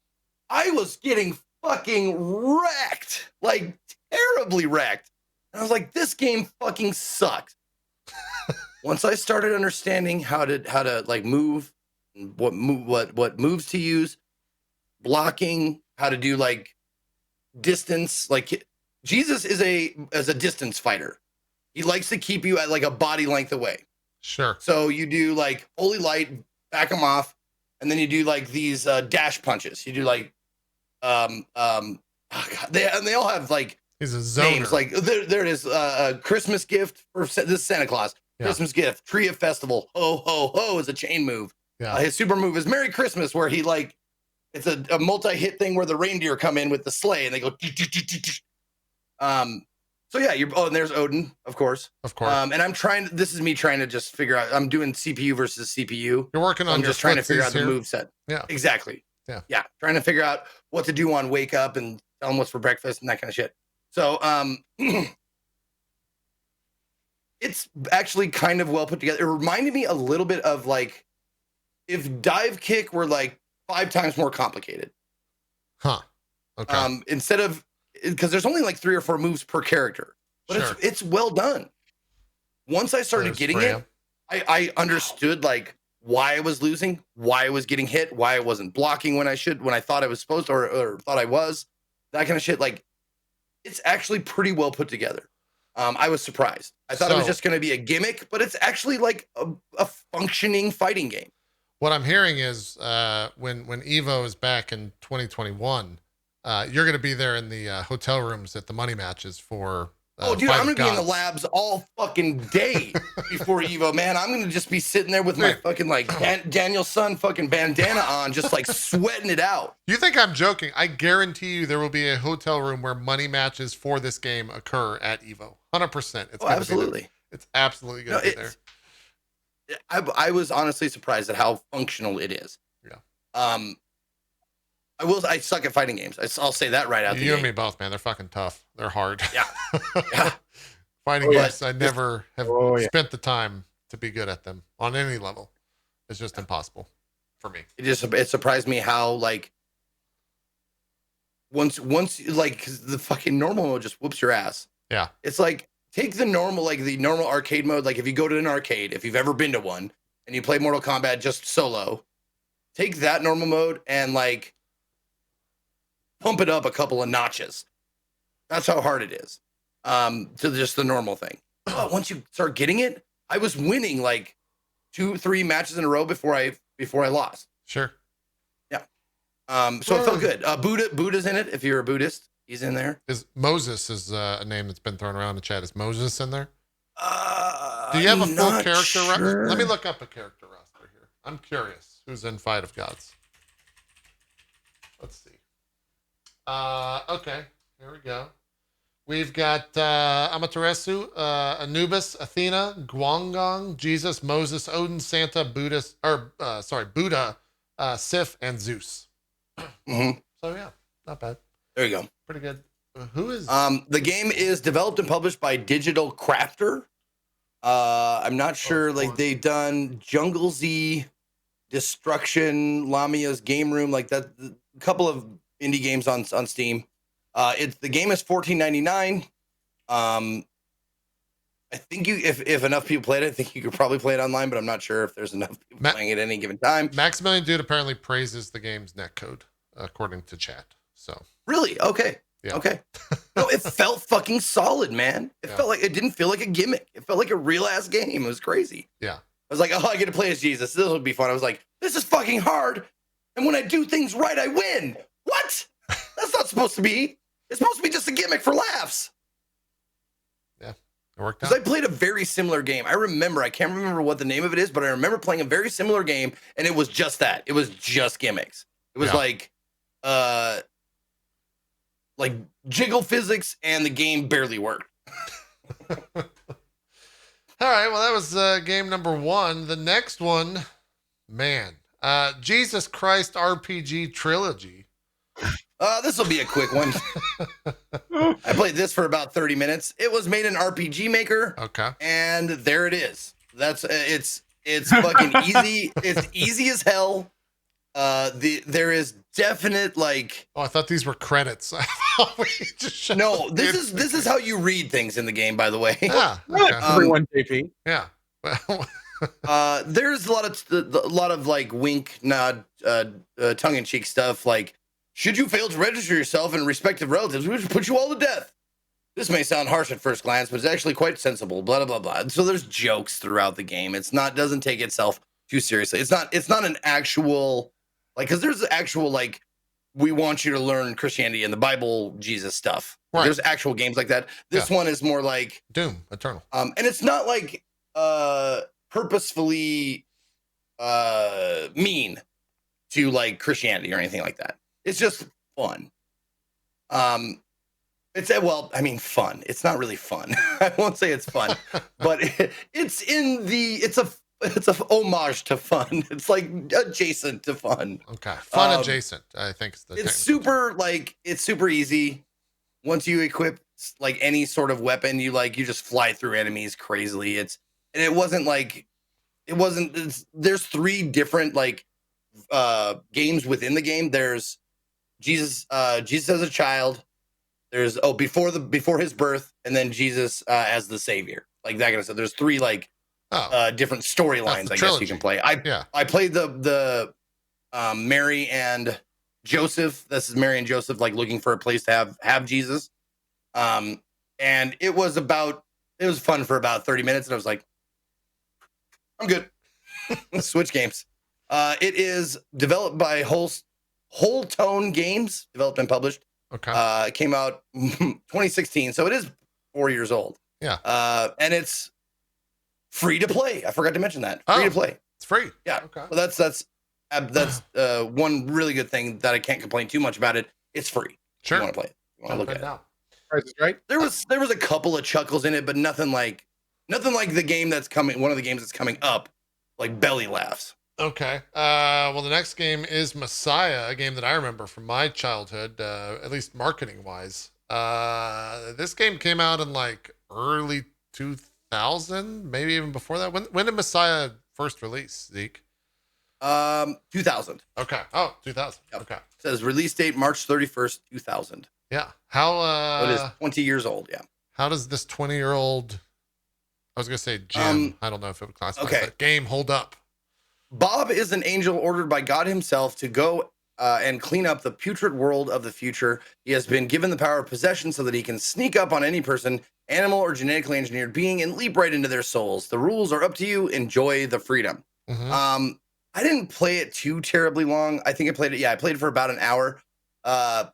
I was getting fucking wrecked, like terribly wrecked. And I was like, this game fucking sucks. Once I started understanding how to like move, what moves to use, blocking, how to do like distance, like Jesus is a distance fighter. He likes to keep you at like a body length away. Sure. So you do like holy light, back him off, and then you do like these dash punches. You do like oh God, they all have like he's a zoner. Names. Like there it is. Christmas gift for this Santa Claus. Yeah. Christmas gift, tree of festival, ho ho ho is a chain move. Yeah. His super move is Merry Christmas, where he like it's a multi-hit thing where the reindeer come in with the sleigh and they go. So yeah, and there's Odin, of course. And I'm this is me trying to just figure out. I'm doing CPU versus CPU. You're working on. I'm just trying to figure out the move set. Yeah. Exactly. Yeah. Trying to figure out what to do on wake up and tell them what's for breakfast and that kind of shit. So it's actually kind of well put together. It reminded me a little bit of like if dive kick were like 5 times more complicated. Huh. Okay. Instead of because there's only like 3 or 4 moves per character, but it's well done. Once I started getting it, I understood like why I was losing, why I was getting hit, why I wasn't blocking when I thought I was supposed to, or thought I was, that kind of shit. Like it's actually pretty well put together. I was surprised. I thought it was just going to be a gimmick, but it's actually like a functioning fighting game. What I'm hearing is when Evo is back in 2021, you're going to be there in the hotel rooms at the money matches for. I'm going to be in the labs all fucking day before Evo, man. I'm going to just be sitting there with my fucking like Daniel Son fucking bandana on, just like sweating it out. You think I'm joking? I guarantee you there will be a hotel room where money matches for this game occur at Evo. 100%. It's absolutely. It's absolutely going to be there. I was honestly surprised at how functional it is. Yeah. I suck at fighting games. I'll say that right out the gate. You and me both, man. They're fucking tough. They're hard. Yeah. Fighting games, I never have spent the time to be good at them on any level. It's just impossible for me. It surprised me how like once like 'cause the fucking normal mode just whoops your ass. Yeah. It's like take the normal arcade mode. Like if you go to an arcade, if you've ever been to one and you play Mortal Kombat just solo, take that normal mode and like pump it up a couple of notches. That's how hard it is. To just the normal thing. But once you start getting it, I was winning like 2-3 matches in a row before I lost. Sure. Yeah. So it felt good. Buddha's in it. If you're a Buddhist, he's in there. Moses is a name that's been thrown around in the chat. Is Moses in there? Do you have a full character roster? Let me look up a character roster here. I'm curious who's in Fight of Gods. Let's see. Okay, here we go. We've got Amaterasu, Anubis, Athena, Guangong, Jesus, Moses, Odin, Santa, Buddha, Sif, and Zeus. Mm-hmm. So yeah, not bad. There you go. Pretty good. Who is? The game is developed and published by Digital Crafter. I'm not sure. Like they've done Jungle Z, Destruction, Lamia's Game Room, like that. A couple of indie games on Steam. The game is $14.99. I think if enough people played it, I think you could probably play it online, but I'm not sure if there's enough people playing it at any given time. Maximilian Dude apparently praises the game's netcode, according to chat. So really, okay, yeah. Okay. No, it felt fucking solid, man. It felt like it didn't feel like a gimmick. It felt like a real ass game. It was crazy. Yeah. I was like, oh, I get to play as Jesus. This would be fun. I was like, this is fucking hard, and when I do things right, I win. What? That's not supposed to be. It's supposed to be just a gimmick for laughs. Yeah, it worked out. Because I played a very similar game. I can't remember what the name of it is, but I remember playing a very similar game, and it was just that. It was just gimmicks. It was like jiggle physics, and the game barely worked. All right, well, that was game number 1. The next one, man, Jesus Christ RPG Trilogy. This will be a quick one. I played this for about 30 minutes. It was made in RPG Maker. Okay. And there it is. That's it's fucking easy. It's easy as hell. There is definite like. Oh, I thought these were credits. No, this is how you read things in the game. By the way. Yeah. Okay. Everyone, JP. Yeah. There's a lot of like wink, nod, tongue in cheek stuff like. Should you fail to register yourself and respective relatives, we should put you all to death. This may sound harsh at first glance, but it's actually quite sensible. Blah blah blah. So there's jokes throughout the game. Doesn't take itself too seriously. It's not an actual like because there's actual like we want you to learn Christianity and the Bible, Jesus stuff. Right. There's actual games like that. This one is more like Doom Eternal. And it's not like purposefully mean to like Christianity or anything like that. It's just fun. It's fun. It's not really fun. I won't say it's fun, but it's a homage to fun. It's like adjacent to fun. Okay, fun adjacent. I think it's super easy. Once you equip like any sort of weapon, you just fly through enemies crazily. There's 3 different games within the game. There's Jesus as a child. There's before his birth, and then Jesus as the savior, like that kind of stuff. There's 3 different storylines, I guess you can play. I played the Mary and Joseph. This is Mary and Joseph looking for a place to have Jesus. And it was fun for about 30 minutes, and I was like, I'm good. Switch games. It is developed by Whole Tone Games, developed and published. Okay. It came out 2016, so it is 4 years old. Yeah. And it's free to play. I forgot to mention that. Free to play. It's free. Yeah. Okay. Well, that's one really good thing that I can't complain too much about it. It's free. Sure. You want to play it? You want to look at it? Price is right. There was a couple of chuckles in it, but nothing like the game that's coming. One of the games that's coming up, like belly laughs. Okay. Well, the next game is Messiah, a game that I remember from my childhood, at least marketing wise. This game came out in early 2000, maybe even before that. When did Messiah first release, Zeke? 2000. Okay. Oh, 2000. Yep. Okay. It says release date March 31st, 2000. Yeah. How? It is 20 years old. Yeah. How does this 20-year-old? I was gonna say Jim. I don't know if it would classify. Okay. That game hold up. Bob is an angel ordered by God himself to go and clean up the putrid world of the future. He has been given the power of possession so that he can sneak up on any person, animal, or genetically engineered being and leap right into their souls. The rules are up to you. Enjoy the freedom. Mm-hmm. I didn't play it too terribly long. I think I played it. Yeah, I played it for about an hour. I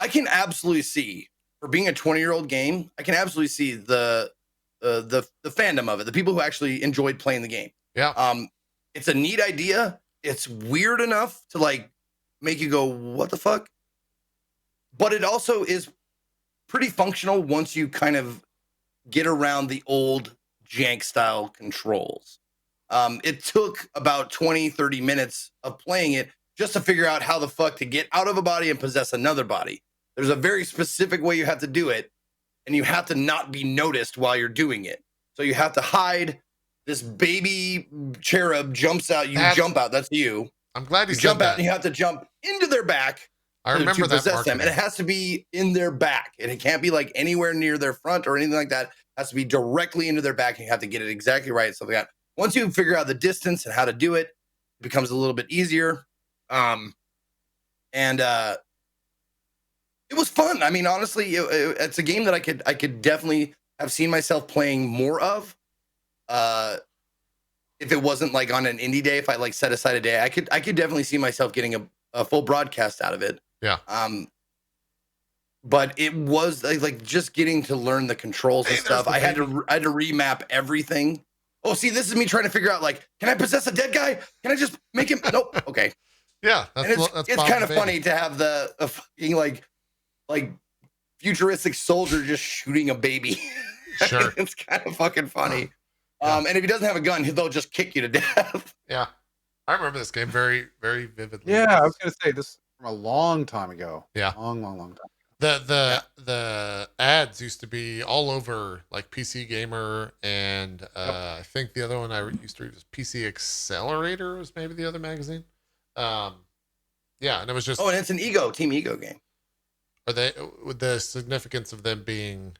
can absolutely see, for being a 20-year-old game, I can absolutely see the fandom of it, the people who actually enjoyed playing the game. Yeah. It's a neat idea. It's weird enough to make you go, what the fuck? But it also is pretty functional once you kind of get around the old jank style controls. It took about 20, 30 minutes of playing it just to figure out how the fuck to get out of a body and possess another body. There's a very specific way you have to do it, and you have to not be noticed while you're doing it. So you have to hide. This baby cherub jumps out. You jump out. That's you. I'm glad you jump said out, that. and you have to jump into their back. I remember to that possess them, marketing. and it has to be in their back, and it can't be anywhere near their front or anything like that. It has to be directly into their back, and you have to get it exactly right. So that once you figure out the distance and how to do it, it becomes a little bit easier. It was fun. I mean, honestly, it's a game that I could definitely have seen myself playing more of. If it wasn't on an indie day, if I set aside a day, I could definitely see myself getting a full broadcast out of it. Yeah. But it was just getting to learn the controls and stuff. I had to remap everything. Oh, see, this is me trying to figure out can I possess a dead guy? Can I just make him? Nope. Okay. Yeah. It's kind of funny to have the fucking futuristic soldier just shooting a baby. Sure. It's kind of fucking funny. Yeah. And if he doesn't have a gun, they'll just kick you to death. Yeah. I remember this game very, very vividly. Yeah, I was gonna say this from a long time ago. Yeah. Long time. The ads used to be all over PC Gamer and I think the other one I used to read was PC Accelerator was maybe the other magazine. Yeah, and it was just and it's an Team Ego game. Are they with the significance of them being?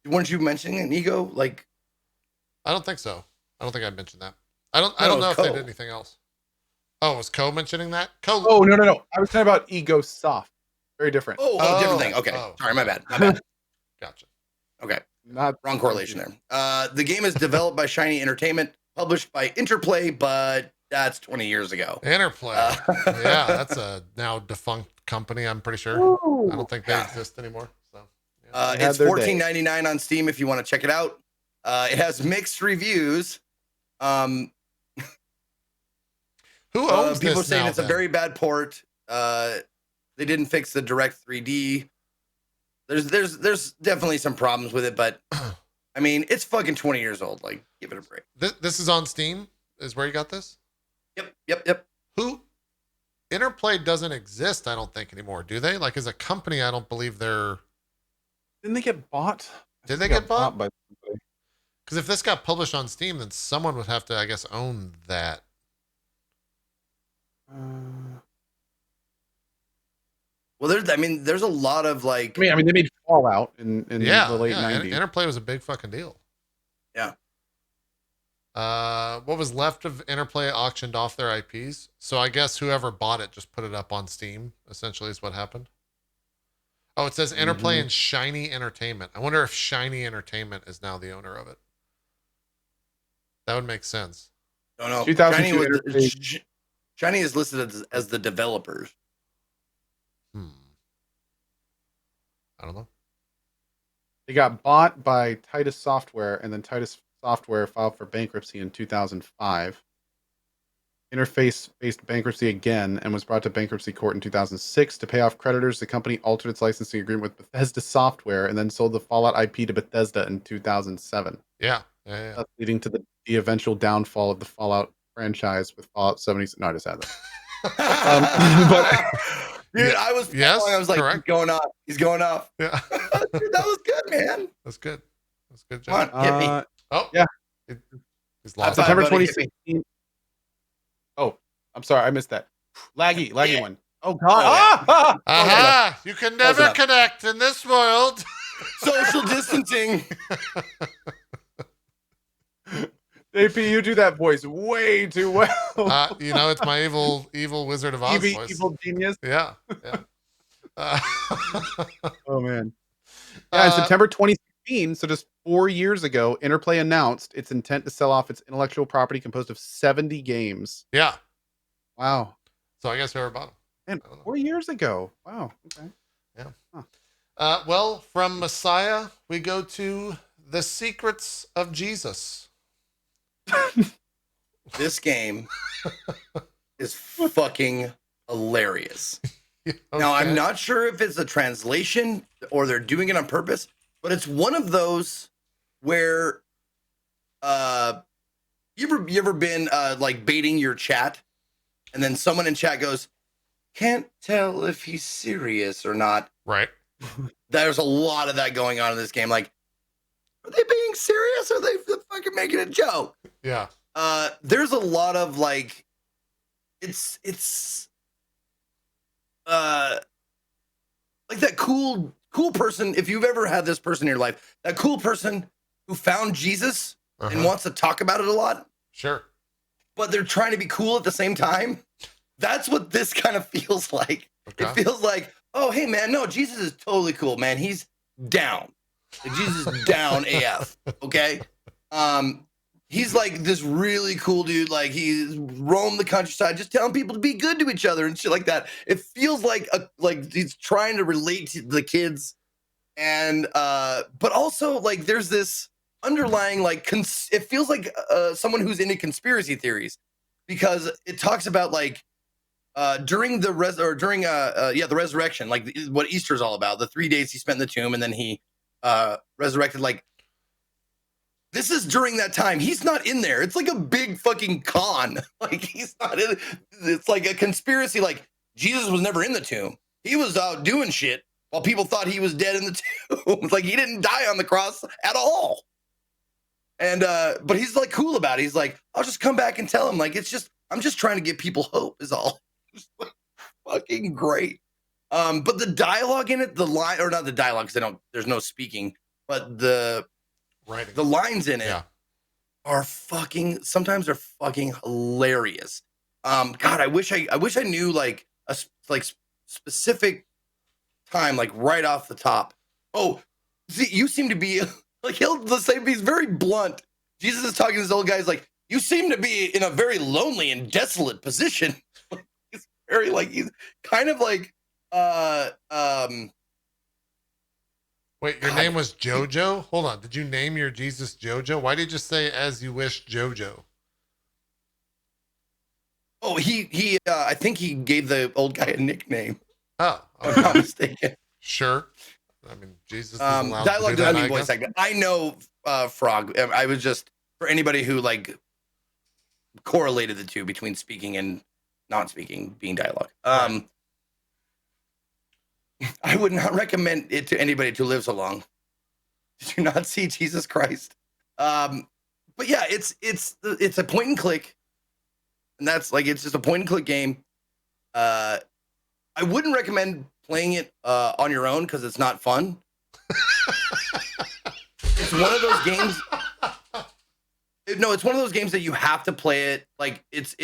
Weren't you mentioning an Ego? I don't think so. I don't think I mentioned that. I don't know if they did anything else. Oh, was Cohh mentioning that? Cohh. Oh no. I was talking about Ego Soft. Very different. Different thing. Okay. Sorry, my bad. Gotcha. Okay. Not wrong correlation there. The game is developed by Shiny Entertainment, published by Interplay, but that's 20 years ago. Interplay. Yeah, that's a now defunct company, I'm pretty sure. I don't think they exist anymore. So it's $14.99 on Steam if you want to check it out. It has mixed reviews. Who owns people this saying now, it's a then? very bad port. They didn't fix the direct 3D. There's definitely some problems with it, but I mean, it's fucking 20 years old. Like, give it a break. This is on Steam, is where you got this? Yep. Who? Interplay doesn't exist, I don't think, anymore, do they? Like, as a company, I don't believe they're... Didn't they get bought? Did they get bought? by somebody. Because if this got published on Steam, then someone would have to, I guess, own that. Well, there's a lot of like. I mean, they made Fallout in the late yeah. 90s. Interplay was a big fucking deal. Yeah. What was left of Interplay auctioned off their IPs. So I guess whoever bought it just put it up on Steam, essentially, is what happened. Oh, it says Interplay and Shiny Entertainment. I wonder if Shiny Entertainment is now the owner of it. That would make sense. Don't know. 2002 Shiny is listed as the developers. I don't know. They got bought by Titus Software, and then Titus Software filed for bankruptcy in 2005. Interface faced bankruptcy again and was brought to bankruptcy court in 2006. To pay off creditors, the company altered its licensing agreement with Bethesda Software and then sold the Fallout IP to Bethesda in 2007. Yeah. That's leading to the eventual downfall of the Fallout franchise with Fallout 76. No, I just had that. Dude, I was like, correct. He's going off. Yeah. Dude, that was good, man. That's good. That's good Come job. on, hit me. Oh, yeah. He's lost. September buddy, 2016. Oh, I'm sorry, I missed that. Laggy one. Oh God! Oh, yeah. Aha! You can never connect in this world. Social distancing. JP, you do that voice way too well. It's my evil Wizard of Oz voice. Evil genius. Yeah. Oh man. Yeah, in September 2016, so just 4 years ago, Interplay announced its intent to sell off its intellectual property composed of 70 games. Yeah. Wow. So I guess whoever bought them. And 4 years ago. Wow. Okay. Yeah. Huh. Well, from Messiah, we go to The Secrets of Jesus. This game is fucking hilarious. Okay. Now, I'm not sure if it's a translation or they're doing it on purpose, but it's one of those where you ever been like baiting your chat and then someone in chat goes, can't tell if he's serious or not. Right. There's a lot of that going on in this game. Like, are they being serious or are they fucking making a joke? Yeah. There's a lot of like, it's like that cool person. If you've ever had this person in your life, that cool person who found Jesus and wants to talk about it a lot. Sure. But they're trying to be cool at the same time. That's what this kind of feels like. Okay. It feels like, oh, hey man, no, Jesus is totally cool, man. He's down. Like, Jesus is down AF. Okay. He's like this really cool dude. Like, he's roamed the countryside, just telling people to be good to each other and shit like that. It feels like he's trying to relate to the kids, and but also like there's this underlying like it feels like someone who's into conspiracy theories, because it talks about like during the resurrection, like what Easter is all about, the 3 days he spent in the tomb and then he resurrected. Like, this is during that time. He's not in there. It's like a big fucking con. Like, he's not in it. It's like a conspiracy. Like, Jesus was never in the tomb. He was out doing shit while people thought he was dead in the tomb. Like, he didn't die on the cross at all. And but he's like cool about it. He's like, I'll just come back and tell him. Like, I'm just trying to give people hope is all. It's like fucking great. But the dialogue in it, the line, or not the dialogue, because there's no speaking, but the Writing. The lines in it are sometimes they're fucking hilarious. God, I wish I knew like a specific time, like right off the top. Oh, see, you seem to be like, he's very blunt. Jesus is talking to this old guy. He's like, you seem to be in a very lonely and desolate position. He's very like, he's kind of like, Wait, your name was Jojo? Hold on. Did you name your Jesus Jojo? Why did you say as you wish Jojo? Oh, he I think he gave the old guy a nickname. Oh, If I'm not okay. mistaken. Sure. I mean, Jesus is allowed Dialogue to do doesn't that, mean I voice guess. acting. I know Frog. I was just for anybody who like correlated the two between speaking and not speaking being dialogue. Right. I would not recommend it to anybody to live so long. Did you not see Jesus Christ? But yeah, it's a point and click, and that's like it's just a point and click game. I wouldn't recommend playing it on your own because it's not fun. It's one of those games. No, it's one of those games that you have to play it. Like it's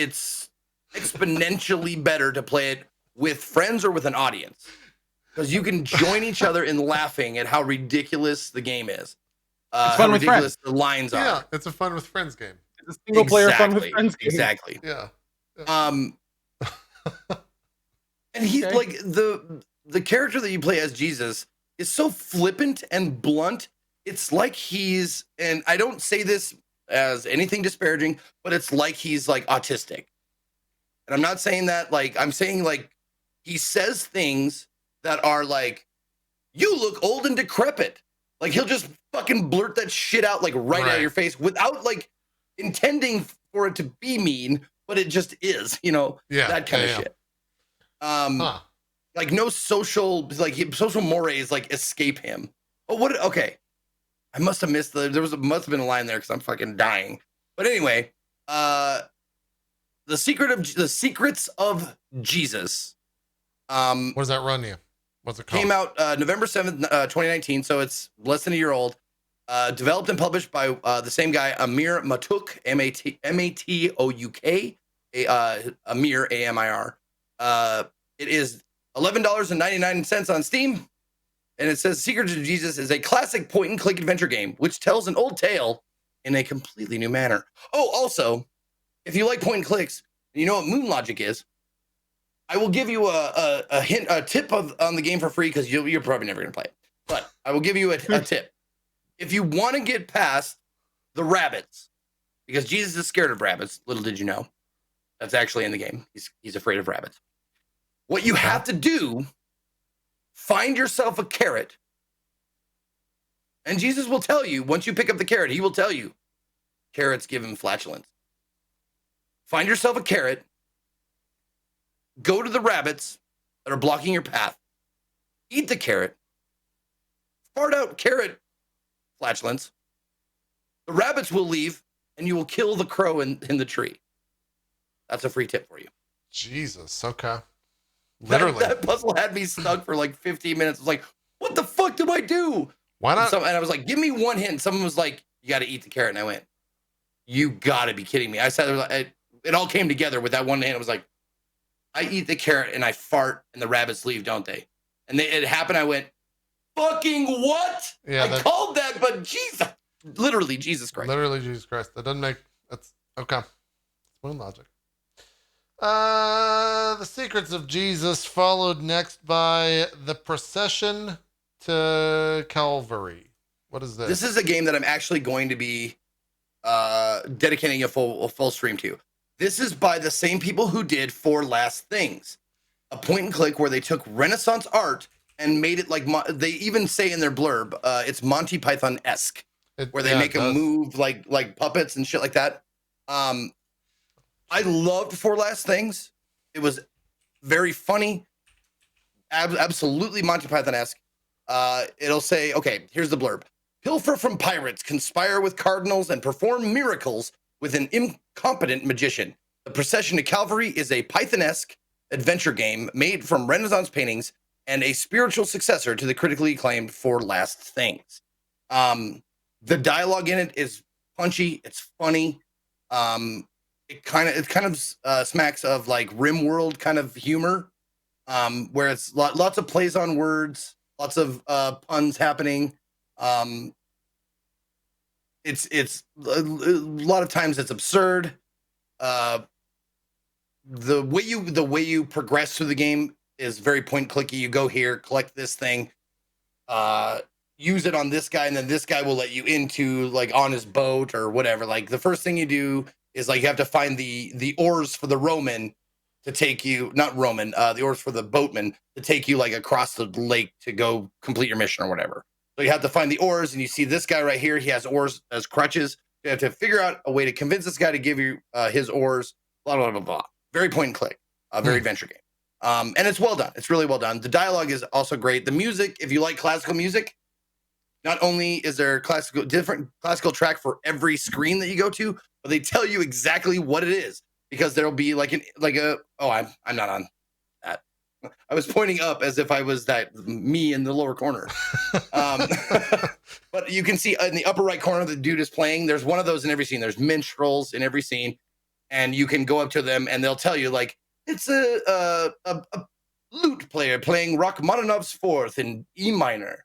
exponentially better to play it with friends or with an audience because you can join each other in laughing at how ridiculous the game is. It's fun how with ridiculous the lines are. Yeah, it's a fun with friends game. It's a single player fun with friends game. Exactly. Yeah. And he's Okay. like the character that you play as Jesus is so flippant and blunt. It's like he's, and I don't say this as anything disparaging, but it's like he's like autistic. And I'm not saying that like, I'm saying like he says things that are like, you look old and decrepit. Like he'll just fucking blurt that shit out like right out of your face without like intending for it to be mean, but it just is, you know, that kind of shit. Like no social, like social mores like escape him. Oh, what? Okay, I must have missed must have been a line there because I'm fucking dying. But anyway, the secrets of Jesus. What does that run you? What's it called? Came out November 7th, 2019, so it's less than a year old. Developed and published by the same guy, Amir Matouk, Matouk, Amir, Amir. It is $11.99 on Steam, and it says Secrets of Jesus is a classic point-and-click adventure game, which tells an old tale in a completely new manner. Oh, also, if you like point-and-clicks, and you know what Moon Logic is, I will give you a hint, a tip on the game for free because you're probably never going to play it. But I will give you a tip. If you want to get past the rabbits, because Jesus is scared of rabbits, little did you know, that's actually in the game. He's afraid of rabbits. What you have to do, find yourself a carrot, and Jesus will tell you, once you pick up the carrot, he will tell you, carrots give him flatulence. Find yourself a carrot, go to the rabbits that are blocking your path, eat the carrot, fart out carrot flatulence. The rabbits will leave, and you will kill the crow in the tree. That's a free tip for you. Jesus. Okay. Literally. That puzzle had me stuck for like 15 minutes. I was like, what the fuck do I do? Why not? And I was like, give me one hint. Someone was like, you got to eat the carrot. And I went, you got to be kidding me. I said, it all came together with that one hint. I was like, I eat the carrot and I fart and the rabbits leave, don't they? And it happened. I went, fucking what? Yeah, I called that, but Jesus, literally Jesus Christ. Literally Jesus Christ. That doesn't make, that's, okay. It's Moon Logic. The Secrets of Jesus, followed next by The Procession to Calvary. What is this? This is a game that I'm actually going to be dedicating a full stream to. This is by the same people who did Four Last Things, a point and click where they took Renaissance art and made it like they even say in their blurb, it's Monty Python-esque, where they make them move like puppets and shit like that. I loved Four Last Things. It was very funny, absolutely Monty Python-esque. It'll say, okay, here's the blurb. Pilfer from pirates, conspire with cardinals, and perform miracles with an incompetent magician. The Procession to Calvary is a Python-esque adventure game made from Renaissance paintings and a spiritual successor to the critically acclaimed Four Last Things. The dialogue in it is punchy. It's funny. It kind of smacks of like RimWorld kind of humor, where it's lots of plays on words, lots of puns happening. It's a lot of times it's absurd. The way you progress through the game is very point clicky. You go here, collect this thing, use it on this guy, and then this guy will let you into like on his boat or whatever. Like the first thing you do is like you have to find the oars for the Roman to take you, not Roman, the oars for the boatman to take you like across the lake to go complete your mission or whatever. So you have to find the oars, and you see this guy right here. He has oars as crutches. You have to figure out a way to convince this guy to give you his oars. Blah blah blah blah. Very point and click. Very adventure game. And it's well done. It's really well done. The dialogue is also great. The music, if you like classical music, not only is there different classical track for every screen that you go to, but they tell you exactly what it is, because there'll be I'm not on that. I was pointing up as if I was me in the lower corner. But you can see in the upper right corner, the dude is playing. There's one of those in every scene. There's minstrels in every scene, and you can go up to them and they'll tell you like, it's a lute player playing Rachmaninoff's Fourth in E minor.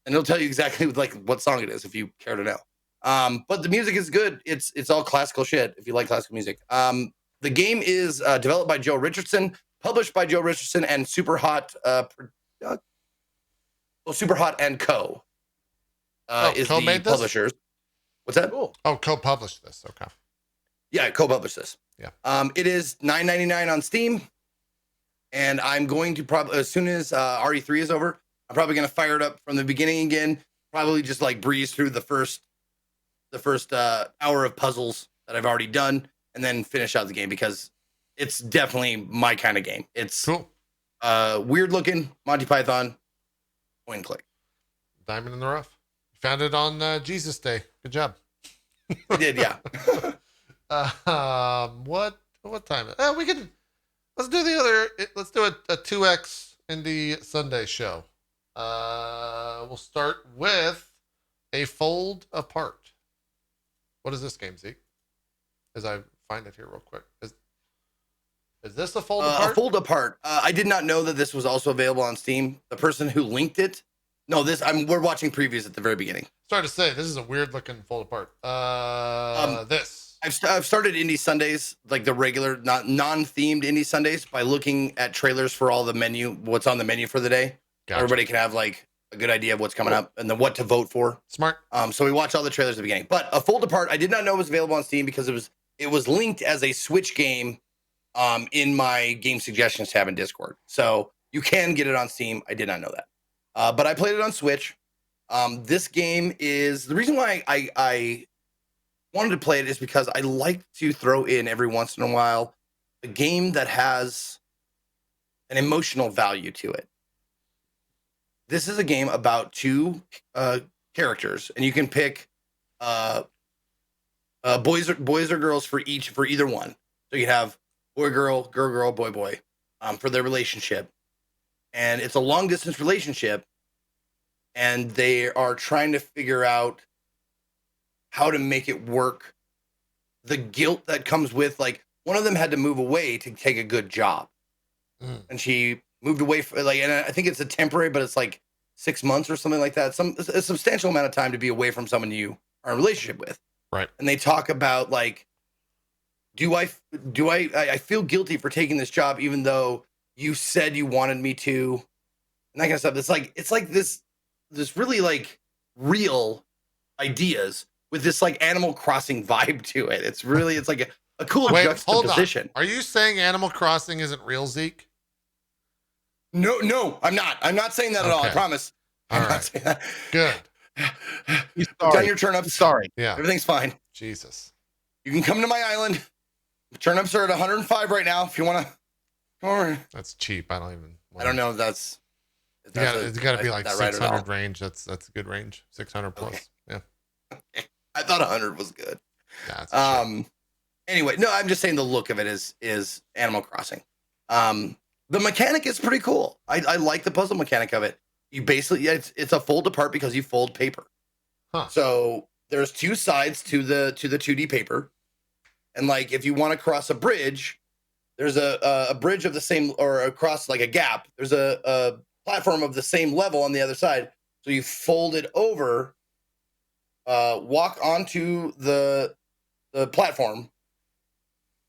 And it'll tell you exactly like what song it is if you care to know. But the music is good. It's all classical shit if you like classical music. The game is developed by Joe Richardson, published by Joe Richardson and Super Hot Super Hot and Cohh is Cohh the made this? publishers. What's that? Cool. Oh, Cohh published this. Okay. Yeah, co-published this. Yeah. It is $9.99 on Steam, and I'm going to probably, as soon as RE3 is over, I'm probably going to fire it up from the beginning again. Probably just like breeze through the first hour of puzzles that I've already done, and then finish out the game, because it's definitely my kind of game. It's Cool. Weird looking Monty Python point and click. Diamond in the rough. Found it on Jesus Day. Good job. I did, yeah. What time? Let's do the other. Let's do a 2X Indie Sunday show. We'll start with a fold apart. What is this game, Zeke? As I find it here real quick. Is this a fold apart? A fold apart. I did not know that this was also available on Steam. The person who linked it. No, we're watching previews at the very beginning. Sorry to say, this is a weird looking fold apart. This. I've started Indie Sundays, like the regular, non-themed Indie Sundays, by looking at trailers for all the what's on the menu for the day. Gotcha. Everybody can have like a good idea of what's coming up and then what to vote for. Smart. So we watch all the trailers at the beginning. But a fold apart, I did not know was available on Steam because it was linked as a Switch game in my game suggestions tab in Discord. So you can get it on Steam. I did not know that. But I played it on Switch. This game is the reason why I wanted to play it is because I like to throw in every once in a while a game that has an emotional value to it. This is a game about two characters, and you can pick boys or girls for either one. So you have boy girl, girl girl, boy boy for their relationship, and it's a long distance relationship, and they are trying to figure out how to make it work. The guilt that comes with, like, one of them had to move away to take a good job, and she moved away for and I think it's a temporary, but it's like 6 months or something like that. A substantial amount of time to be away from someone you are in a relationship with. Right. And they talk about like, I feel guilty for taking this job even though you said you wanted me to, and that kind of stuff. It's like this really like real ideas with this like Animal Crossing vibe to it. It's like a cool juxtaposition. Hold on. Are you saying Animal Crossing isn't real, Zeke? No, I'm not. I'm not saying that at all. I promise. I'm not saying that. Good. Done your turnips. Sorry. Yeah. Everything's fine. Jesus. You can come to my island. Turnips are at 105 right now. If you want to come over. That's cheap. I don't even. I don't know if that's. It's got to be like 600 right range. That's a good range. 600 plus. Okay. Yeah. I thought 100 was good. Yeah. Anyway, no, I'm just saying the look of it is Animal Crossing. The mechanic is pretty cool. I like the puzzle mechanic of it. You basically, it's a fold apart because you fold paper. Huh. So there's two sides to the 2D paper, and like if you want to cross a bridge, there's a bridge of the same, or across like a gap. There's a platform of the same level on the other side. So you fold it over, walk onto the platform,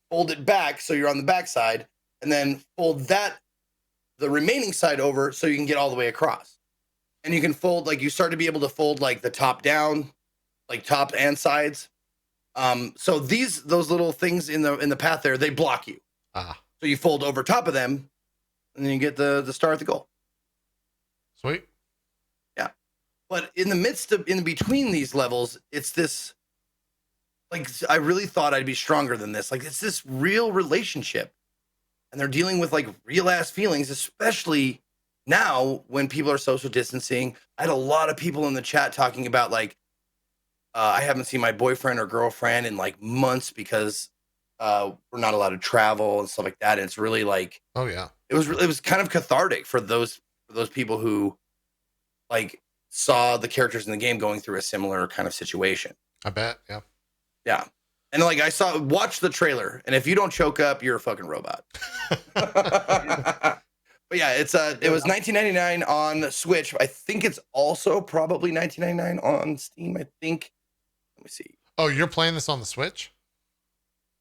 fold it back so you're on the back side, and then fold the remaining side over so you can get all the way across. And you can fold, like, you start to be able to fold like the top down, like top and sides. So those little things in the path there, they block you. So you fold over top of them, and then you get the star at the goal. Sweet. Yeah. But in between these levels, it's this, like, I really thought I'd be stronger than this. Like, it's this real relationship, and they're dealing with like real ass feelings, especially now when people are social distancing. I had a lot of people in the chat talking about like, I haven't seen my boyfriend or girlfriend in like months because we're not allowed to travel and stuff like that. And it's really like, oh yeah, it was kind of cathartic for those people who like saw the characters in the game going through a similar kind of situation. I bet. Yeah. Yeah. And like watch the trailer, and if you don't choke up, you're a fucking robot. But yeah, it was $19.99 on Switch. I think it's also probably $19.99 on Steam. I think. Let me see. Oh, you're playing this on the Switch?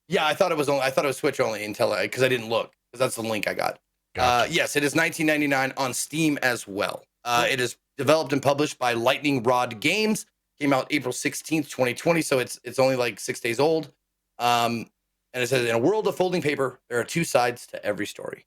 Yeah, I thought it was Switch only until because I didn't look, because that's the link I got. Gotcha. Yes, it is $19.99 on Steam as well. It is developed and published by Lightning Rod Games. Came out April 16th, 2020, so it's only like 6 days old. And it says, in a world of folding paper, there are two sides to every story.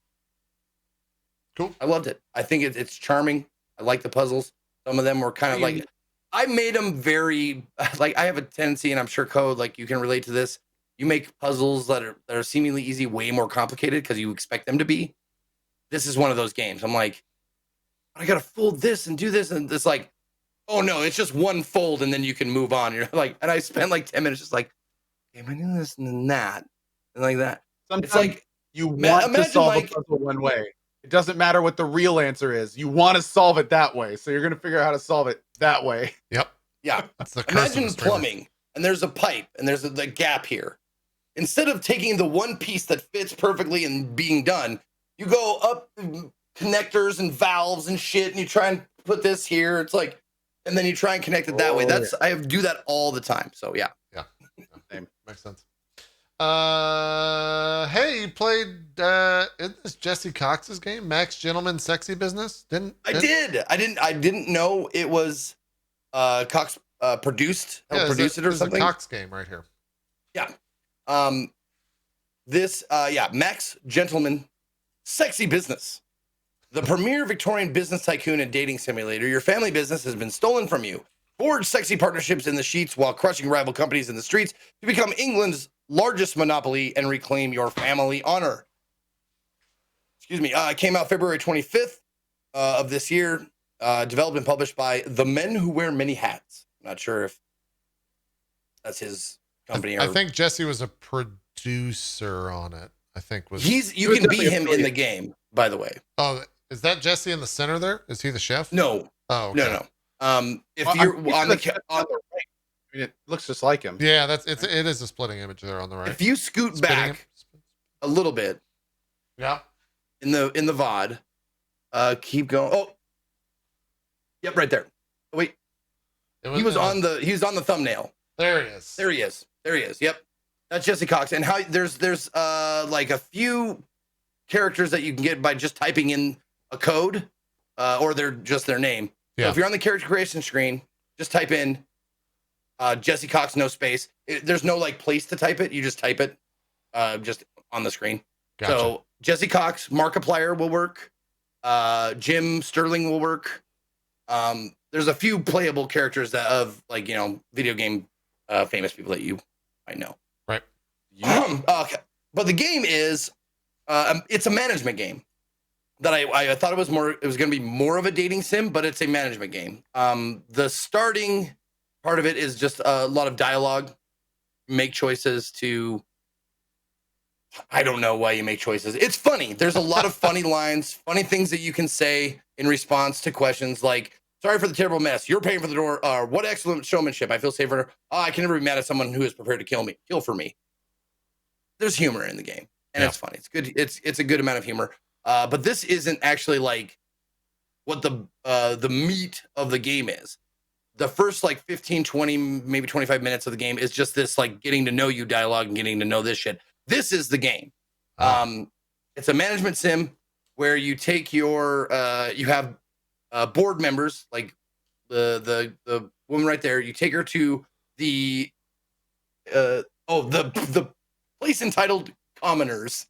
Cool. I loved it. I think it's charming. I like the puzzles. Some of them were kind of like, I made them very, like, I have a tendency, and I'm sure Cohh, like, you can relate to this. You make puzzles that are seemingly easy way more complicated because you expect them to be. This is one of those games. I'm like, I gotta fold this and do this, and it's like, oh no, it's just one fold and then you can move on. You're like, and I spent like 10 minutes just like, okay, am I doing this and then that and like that? Sometimes it's like you want to solve like, a puzzle one way. It doesn't matter what the real answer is. You want to solve it that way, so you're gonna figure out how to solve it that way. Yep. Yeah. That's the curse. Imagine plumbing, and there's a pipe, and there's the gap here. Instead of taking the one piece that fits perfectly and being done, you go up connectors and valves and shit, and you try and put this here. It's like, and then you try and connect it that way. I do that all the time. So yeah. Same. Makes sense. Hey, you played isn't this Jesse Cox's game, Max Gentleman Sexy Business? I didn't know it was Cox produced it or something. It's a Cox game right here. Yeah. Max Gentleman Sexy Business. The premier Victorian business tycoon and dating simulator. Your family business has been stolen from you. Forge sexy partnerships in the sheets while crushing rival companies in the streets to become England's largest monopoly and reclaim your family honor. Excuse me. It came out February 25th of this year. Developed and published by The Men Who Wear Many Hats. I'm not sure if that's his company. I think Jesse was a producer on it. I think you can be him in the game, by the way. Oh, is that Jesse in the center there? Is he the chef? No. Oh, okay. No. If you're on the right, I mean, it looks just like him. Yeah, it is a splitting image there on the right. If you scoot back a little bit, yeah, in the VOD, keep going. Oh, yep, right there. Oh, wait, he was on the thumbnail. There he is. There he is. Yep, that's Jesse Cox. And how there's like a few characters that you can get by just typing in a code, or they're just their name. Yeah. So if you're on the character creation screen, just type in Jesse Cox, no space. There's no like place to type it. You just type it just on the screen. Gotcha. So Jesse Cox, Markiplier will work. Jim Sterling will work. There's a few playable characters of like, video game famous people that you might know. Right. Okay. But the game is it's a management game. That I thought it was going to be more of a dating sim, but it's a management game. The starting part of it is just a lot of dialogue. Make choices I don't know why you make choices. It's funny. There's a lot of funny lines, funny things that you can say in response to questions like, sorry for the terrible mess. You're paying for the door. What excellent showmanship. I feel safer. I can never be mad at someone who is prepared to kill for me. There's humor in the game, and it's funny. It's good. It's a good amount of humor. But this isn't actually like what the meat of the game is. The first like 15, 20, maybe 25 minutes of the game is just this like getting to know you dialogue and getting to know this shit. This is the game. It's a management sim where you take your you have board members, like the woman right there. You take her to the the place entitled Commoners,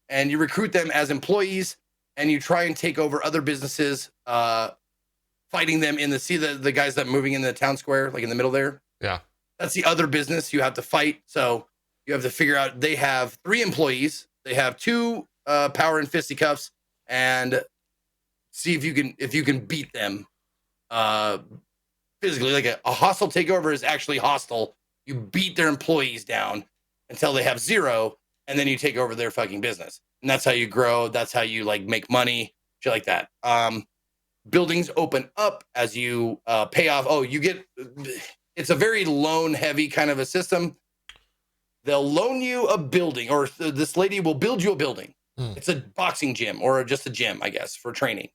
and you recruit them as employees, and you try and take over other businesses, fighting them in the guys that are moving in the town square, like in the middle there. Yeah, that's the other business you have to fight. So you have to figure out. They have 3 employees. They have 2 power and fisticuffs, and see if you can beat them physically. Like a hostile takeover is actually hostile. You beat their employees down until they have 0, and then you take over their fucking business. And that's how you grow. That's how you like make money, shit like that. Buildings open up as you pay off. It's a very loan heavy kind of a system. They'll loan you a building, or this lady will build you a building. It's a boxing gym, or just a gym, I guess, for training.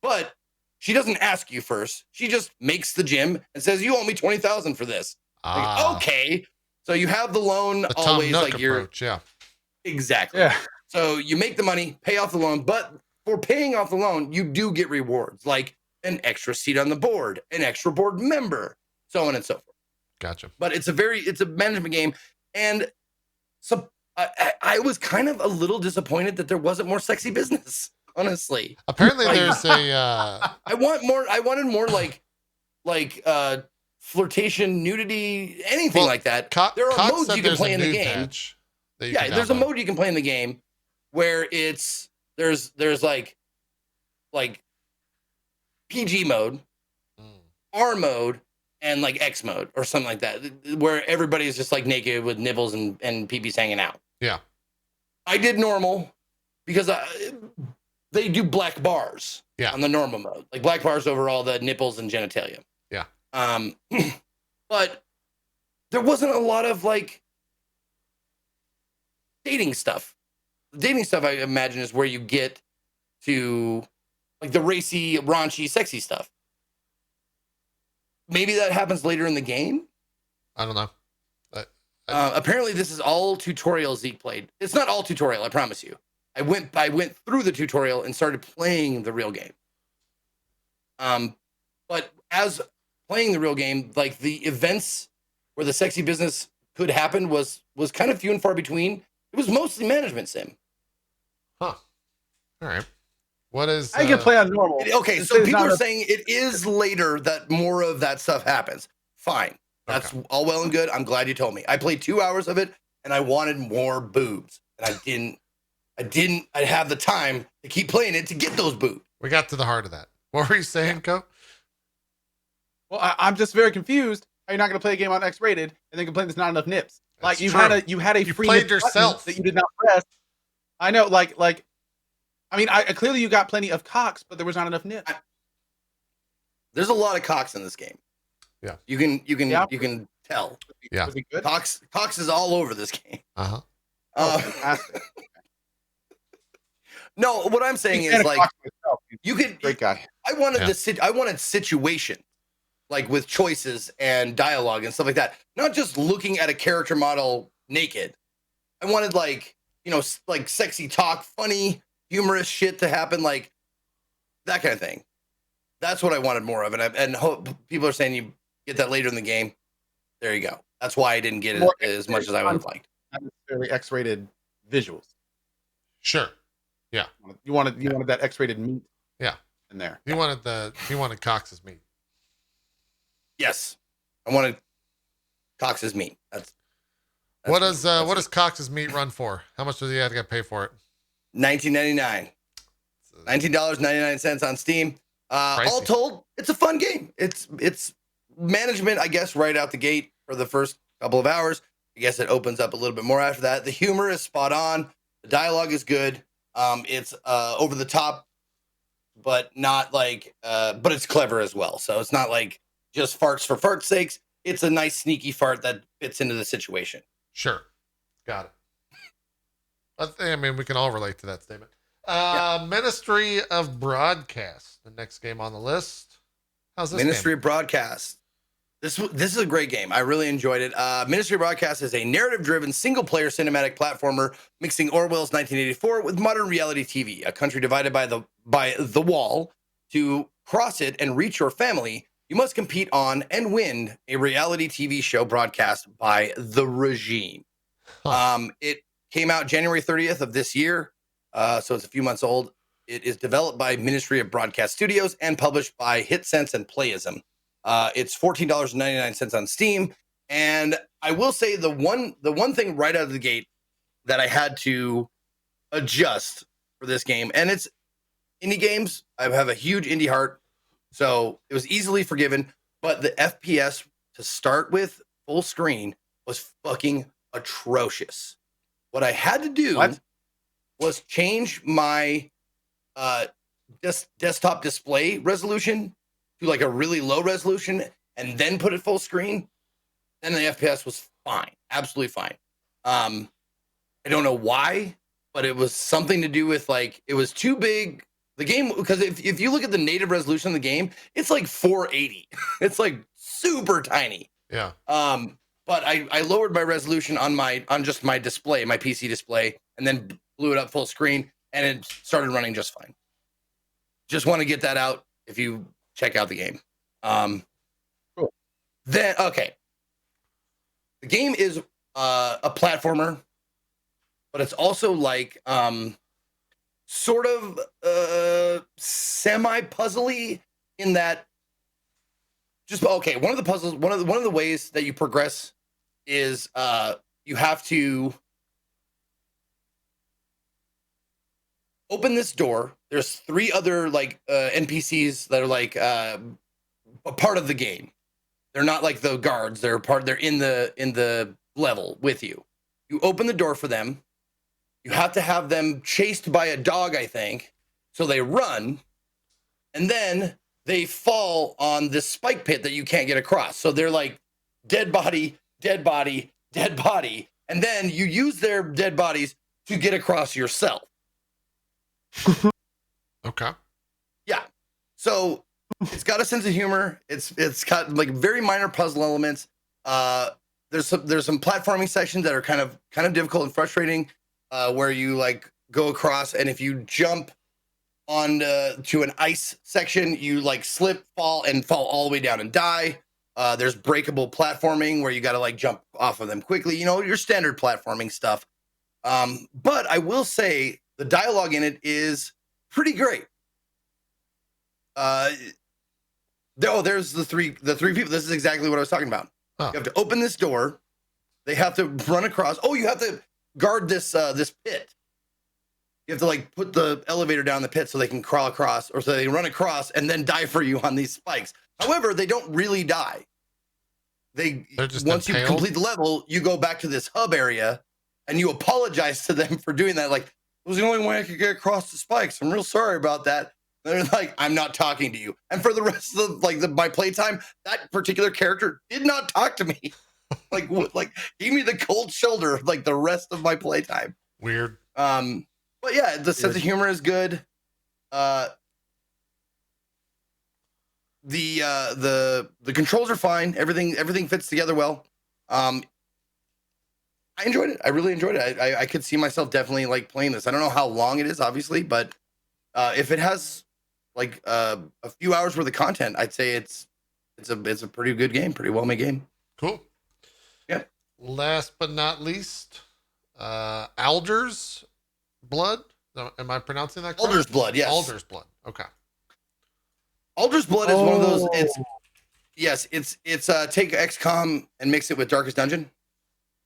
But she doesn't ask you first. She just makes the gym and says, "You owe me $20,000 for this." Like, okay. So you have the loan the always Tom Nook like your approach, yeah. Exactly. Yeah. So you make the money, pay off the loan, but for paying off the loan, you do get rewards like an extra seat on the board, an extra board member, so on and so forth. Gotcha. But it's a management game, and so I was kind of a little disappointed that there wasn't more sexy business. Honestly, apparently there's a. I wanted more like flirtation, nudity, anything like that. There are modes you can play in the game. Yeah, there's a mode you can play in the game where there's like PG mode, R mode, and like X mode or something like that, where everybody is just like naked with nibbles and peepees hanging out. Yeah, I did normal because they do black bars. Yeah, on the normal mode, like black bars over all the nipples and genitalia. Yeah, but there wasn't a lot of like dating stuff. Dating stuff, I imagine, is where you get to like the racy, raunchy, sexy stuff. Maybe that happens later in the game. I don't know. Apparently, this is all tutorial Zeke played. It's not all tutorial, I promise you. I went through the tutorial and started playing the real game. But as playing the real game, like the events where the sexy business could happen was kind of few and far between. It was mostly management sim. Huh. All right. What is... I can play on normal. Okay, so people are saying it is later that more of that stuff happens. Fine. That's all well and good. I'm glad you told me. I played 2 hours of it, and I wanted more boobs. And I have the time to keep playing it to get those boobs. We got to the heart of that. What were you saying, Cohh? Well, I'm just very confused. How you're not going to play a game on X-rated and then complain there's not enough nips? Like you had a free played yourself that you did not press. I know, like I mean, I clearly you got plenty of cocks, but there was not enough nips. There's a lot of cocks in this game. Yeah, you can tell. Yeah, Cocks is all over this game. Fantastic. No, what I'm saying is like you could. Great guy. I wanted situation, like with choices and dialogue and stuff like that. Not just looking at a character model naked. I wanted like sexy talk, funny, humorous shit to happen, like that kind of thing. That's what I wanted more of, and hope people are saying you get that later in the game. There you go. That's why I didn't get it as much as I would have liked. Not necessarily X-rated visuals. Sure. Yeah. You wanted that X-rated meat. Yeah. In there. You wanted Cox's meat. Yes. I wanted Cox's meat. That's what does Cox's meat run for? How much does he have to pay for it? $19.99. $19.99 on Steam. All told, it's a fun game. It's management, I guess, right out the gate for the first couple of hours. I guess it opens up a little bit more after that. The humor is spot on. The dialogue is good. It's over the top, but not like, but it's clever as well. So it's not like just farts for fart's sakes. It's a nice sneaky fart that fits into the situation. Sure. Got it. I mean, we can all relate to that statement. Ministry of Broadcast, the next game on the list. How's this Ministry game? of Broadcast. This is a great game. I really enjoyed it. Ministry of Broadcast is a narrative-driven, single-player cinematic platformer mixing Orwell's 1984 with modern reality TV. A country divided by the wall. To cross it and reach your family, You must compete on and win a reality TV show broadcast by the regime. It came out January 30th of this year, so it's a few months old. It is developed by Ministry of Broadcast Studios and published by HitSense and Playism. It's $14.99 on Steam. And I will say the one thing right out of the gate that I had to adjust for this game, and it's indie games. I have a huge indie heart, so it was easily forgiven. But the FPS to start with, full screen, was fucking atrocious. What I had to do was change my desktop display resolution to like a really low resolution and then put it full screen. And the FPS was fine, absolutely fine. I don't know why, but it was something to do with like, it was too big. The game, because if you look at the native resolution of the game, it's like 480. It's like super tiny. Yeah. But I lowered my resolution on just my display, my PC display, and then blew it up full screen, and it started running just fine. Just want to get that out if you check out the game. Cool. Then okay. The game is a platformer, but it's also like sort of semi-puzzly in that one of the ways that you progress is you have to open this door. There's 3 other like NPCs that are like a part of the game. They're not like the guards. They're in the level with you. You open the door for them. You have to have them chased by a dog, I think. So they run, and then they fall on this spike pit that you can't get across. So they're like dead body, dead body, dead body. And then you use their dead bodies to get across yourself. Okay. Yeah. So it's got a sense of humor. It's got like very minor puzzle elements. There's some platforming sections that are kind of difficult and frustrating, where you like go across, and if you jump on to an ice section, you like slip, fall all the way down and die. There's breakable platforming where you got to like jump off of them quickly. You know, your standard platforming stuff. But I will say the dialogue in it is pretty great. There's the three people. This is exactly what I was talking about. Huh. You have to open this door. They have to run across. Oh, you have to guard this pit. You have to like put the elevator down the pit so they can crawl across, or so they run across and then die for you on these spikes. However, they don't really die. They're just once impaled. You complete the level, you go back to this hub area and you apologize to them for doing that. Like, it was the only way I could get across the spikes. I'm real sorry about that. They're like, I'm not talking to you. And for the rest of my playtime, that particular character did not talk to me. like gave me the cold shoulder like the rest of my playtime. Weird. But yeah, the sense of humor is good. The controls are fine. Everything fits together well. I enjoyed it. I really enjoyed it. I could see myself definitely like playing this. I don't know how long it is, obviously, but if it has like a few hours worth of content, I'd say it's a pretty good game, pretty well made game. Cool. Yeah. Last but not least, Alger's Blood. Am I pronouncing that correct? Alger's Blood, yes. Alger's Blood. Okay. Alger's Blood is one of those. It's take XCOM and mix it with Darkest Dungeon.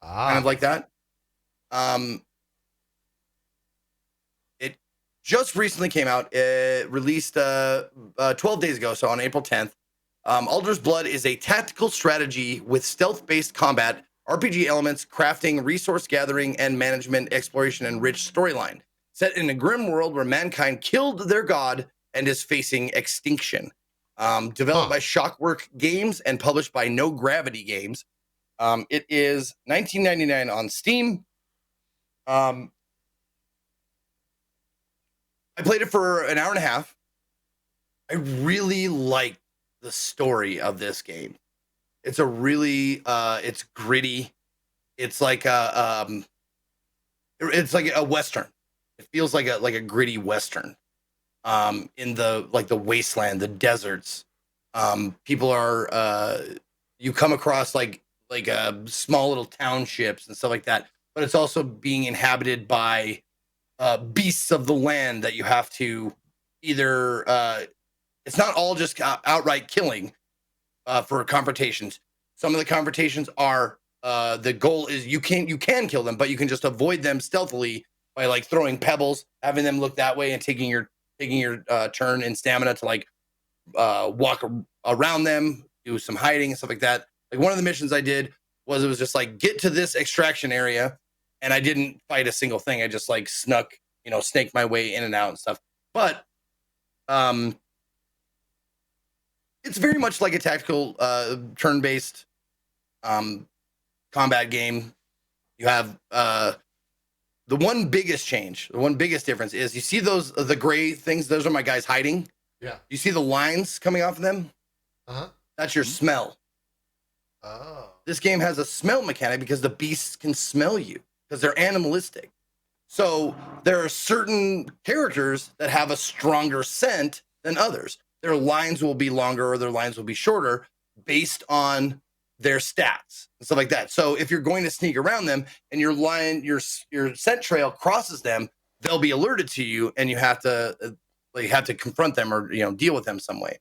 Kind of like that. It just recently came out. It released 12 days ago, so on April 10th. Alger's Blood is a tactical strategy with stealth-based combat, RPG elements, crafting, resource gathering, and management, exploration, and rich storyline. Set in a grim world where mankind killed their god and is facing extinction. Developed by Shockwork Games and published by No Gravity Games. It is $19.99 on Steam. I played it for an hour and a half. I really like the story of this game. It's a really it's gritty. It's like it's like a Western. It feels like a gritty Western. In the wasteland, the deserts. People are you come across like small little townships and stuff like that, but it's also being inhabited by beasts of the land that you have to either it's not all just outright killing for confrontations. Some of the confrontations are the goal is you can kill them, but you can just avoid them stealthily by like throwing pebbles, having them look that way, and taking your turn in stamina to like walk around them, do some hiding and stuff like that. Like one of the missions I did was it was just like get to this extraction area, and I didn't fight a single thing. I just like snuck, snaked my way in and out and stuff. But it's very much like a tactical turn-based combat game. You have the one biggest difference is you see those the gray things. Those are my guys hiding. Yeah. You see the lines coming off of them? Uh-huh. That's your smell. Oh. This game has a smell mechanic because the beasts can smell you because they're animalistic. So there are certain characters that have a stronger scent than others. Their lines will be longer or their lines will be shorter based on their stats and stuff like that. So if you're going to sneak around them and your scent trail crosses them, they'll be alerted to you, and you have to confront them or deal with them some way.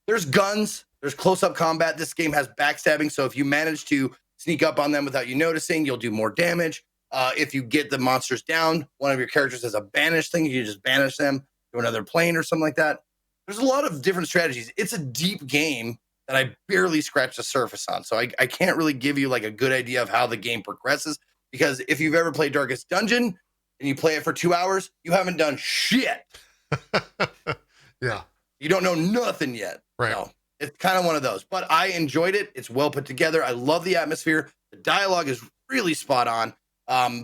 There's guns, there's close-up combat. This game has backstabbing, so if you manage to sneak up on them without you noticing, you'll do more damage. If you get the monsters down, one of your characters has a banish thing. You just banish them to another plane or something like that. There's a lot of different strategies. It's a deep game that I barely scratched the surface on. So I can't really give you like a good idea of how the game progresses, because if you've ever played Darkest Dungeon and you play it for 2 hours, you haven't done shit. Yeah. You don't know nothing yet. Right. So it's kind of one of those, but I enjoyed it. It's well put together. I love the atmosphere. The dialogue is really spot on.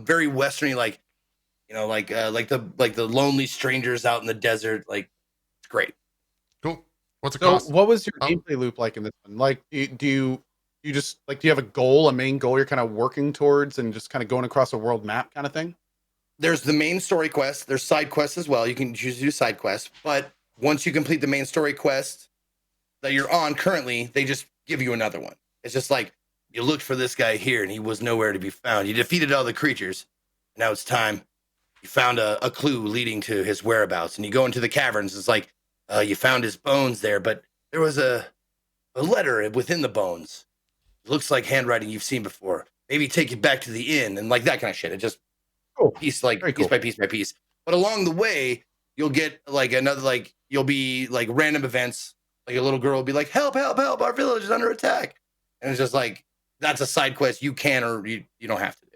Very Westerny, like the lonely strangers out in the desert. Like, it's great. Cool. What's it So cost? what was your gameplay loop like in this one? Like, do you just like, do you have a main goal you're kind of working towards and just kind of going across a world map kind of thing? There's the main story quest. There's side quests as well. You can choose to do side quests, but once you complete the main story quest that you're on currently, they just give you another one. It's just like, you looked for this guy here and he was nowhere to be found. You defeated all the creatures. Now it's time. You found a clue leading to his whereabouts, and you go into the caverns. It's like, you found his bones there, but there was a letter within the bones. It looks like handwriting you've seen before. Maybe take you back to the inn, and like that kind of shit. It just piece by piece. But along the way, you'll get like you'll be like random events. Like a little girl will be like, help, help, help, our village is under attack. And it's just like, that's a side quest you can or you don't have to do.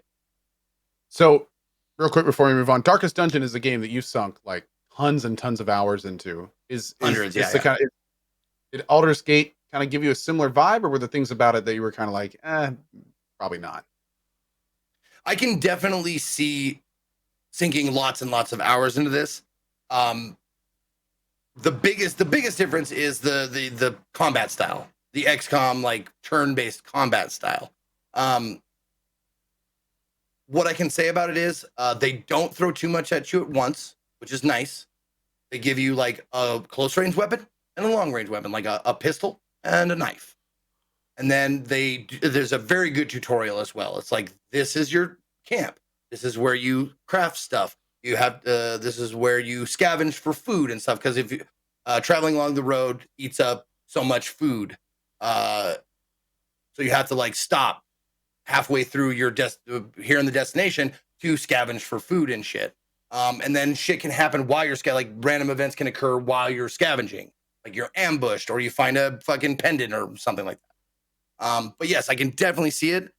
So real quick before we move on, Darkest Dungeon is a game that you sunk like tons and tons of hours into. Hundreds, the kind of, did Alder's Gate kind of give you a similar vibe, or were there things about it that you were kind of like, probably not? I can definitely see sinking lots and lots of hours into this. The biggest difference is the combat style, the XCOM like turn-based combat style. What I can say about it is they don't throw too much at you at once, which is nice. They give you like a close range weapon and a long range weapon, like a pistol and a knife. And then there's a very good tutorial as well. It's like, this is your camp. This is where you craft stuff. You have this is where you scavenge for food and stuff, because if you traveling along the road eats up so much food, so you have to like stop halfway through your here in the destination to scavenge for food and shit. And then shit can happen while you're like random events can occur while you're scavenging, like you're ambushed or you find a fucking pendant or something like that. But yes, I can definitely see it.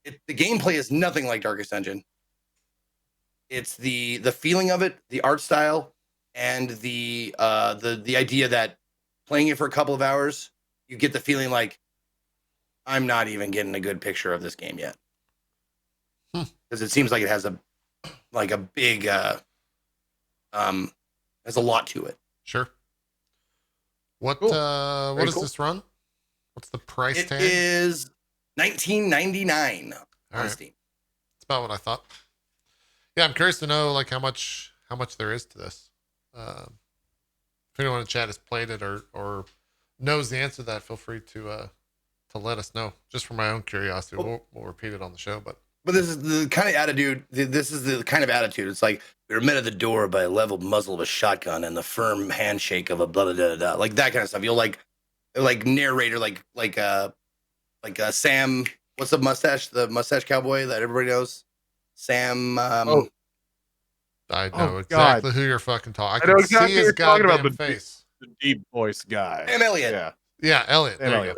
The gameplay is nothing like Darkest Dungeon. It's the feeling of it, the art style, and the idea that playing it for a couple of hours, you get the feeling like, I'm not even getting a good picture of this game yet, because it seems like it has a big has a lot to it. Sure. What cool. What does this run? What's the price tag? It is $19.99 on Steam. That's about what I thought. Yeah, I'm curious to know like how much there is to this. If anyone in chat has played it or knows the answer to that, feel free to let us know. Just for my own curiosity, we'll repeat it on the show. But this is the kind of attitude. This is the kind of attitude. It's like we were met at the door by a leveled muzzle of a shotgun and the firm handshake of a blah blah blah blah. Like that kind of stuff. You'll like narrator, like Sam. What's the mustache? The mustache cowboy that everybody knows. Sam. I know exactly who you're fucking talking. I know can exactly see his goddamn face. The deep voice guy. Sam Elliott. Yeah, Elliott. Sam Elliott.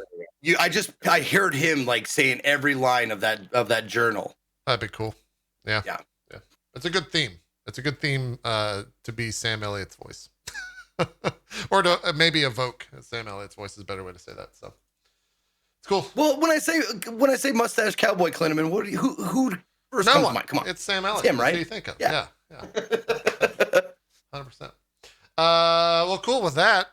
I heard him like saying every line of that journal. That'd be cool. Yeah. It's a good theme. It's a good theme to be Sam Elliott's voice, or to maybe evoke Sam Elliott's voice is a better way to say that. So it's cool. Well, when I say mustache cowboy Klinneman, who first comes to mind? Come on, it's Sam Elliott. It's him, right? What do you think of? Yeah. 100%. Well, cool with that.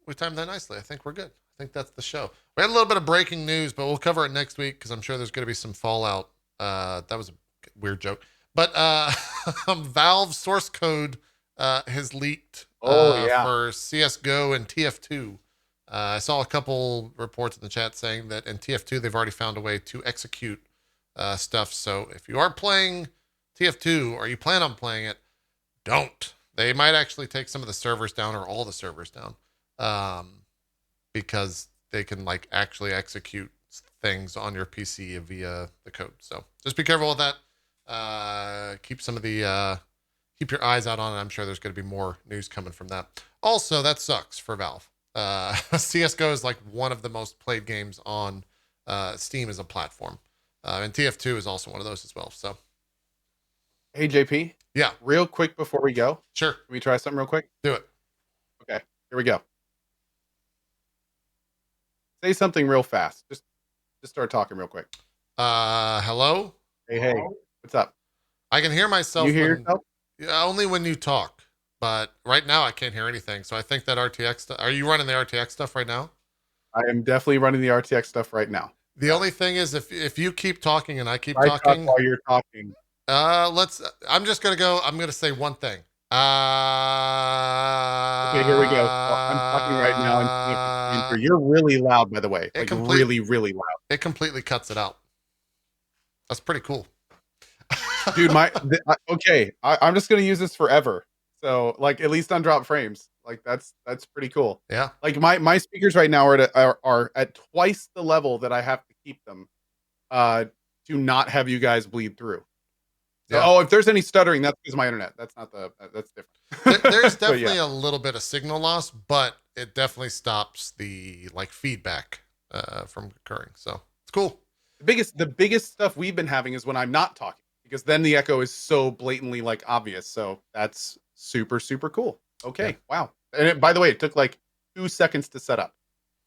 We timed that nicely. I think we're good. I think that's the show. We had a little bit of breaking news, but we'll cover it next week because I'm sure there's going to be some fallout. That was a weird joke. But Valve's source code has leaked for CSGO and TF2. I saw a couple reports in the chat saying that in TF2 they've already found a way to execute stuff. So if you are playing TF2 or you plan on playing it, don't. They might actually take some of the servers down or all the servers down because they can like actually execute things on your PC via the code. So just be careful with that. Keep some of the keep your eyes out on it. I'm sure there's going to be more news coming from that. Also, that sucks for Valve. CSGO is like one of the most played games on Steam as a platform. And TF2 is also one of those as well. So, hey, JP. Yeah. Real quick before we go. Sure. Can we try something real quick? Do it. Okay. Here we go. Say something real fast. Just start talking real quick. Hello? Hey. What's up? I can hear myself. You hear yourself? Yeah, only when you talk. But right now I can't hear anything. So I think that RTX stuff. Are you running the RTX stuff right now? I am definitely running the RTX stuff right now. The only thing is if you keep talking and I keep talking while you're talking. I'm just gonna go. I'm gonna say one thing. Okay, here we go. I'm talking right now, and you're really loud, by the way. Like really, really loud. It completely cuts it out. That's pretty cool, dude. I'm just gonna use this forever. So, like, at least on drop frames, like that's pretty cool. Yeah. Like my speakers right now are at twice the level that I have to keep them, to not have you guys bleed through. So, yeah. If there's any stuttering, that's because my internet. That's different. There's definitely a little bit of signal loss, but it definitely stops the like feedback from occurring. So it's cool. The biggest stuff we've been having is when I'm not talking, because then the echo is so blatantly like obvious. So that's super, super cool. Okay. Yeah. Wow. And by the way, it took like 2 seconds to set up.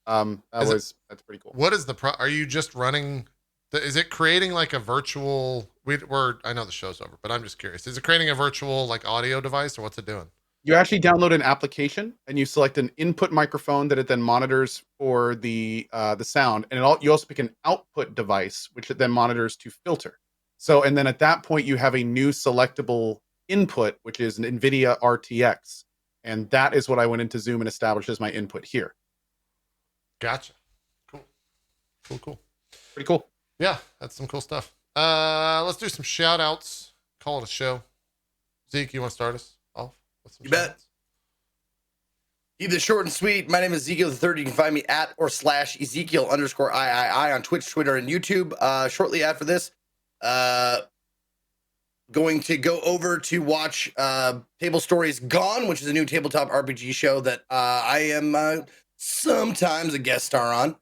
That's pretty cool. What is are you just running? Is it creating like a virtual? I know the show's over, but I'm just curious. Is it creating a virtual like audio device, or what's it doing? You actually download an application and you select an input microphone that it then monitors for the sound, and you also pick an output device which it then monitors to filter. So, and then at that point you have a new selectable input, which is an NVIDIA RTX, and that is what I went into Zoom and established as my input here. Gotcha. Cool. Pretty cool. Yeah, that's some cool stuff. Let's do some shout outs. Call it a show. Zeke, you want to start us off with some You bet. Keep this short and sweet. My name is Ezekiel III. You can find me at or / Ezekiel_III on Twitch, Twitter, and YouTube. Shortly after this, going to go over to watch Table Stories Gone, which is a new tabletop RPG show that I am sometimes a guest star on.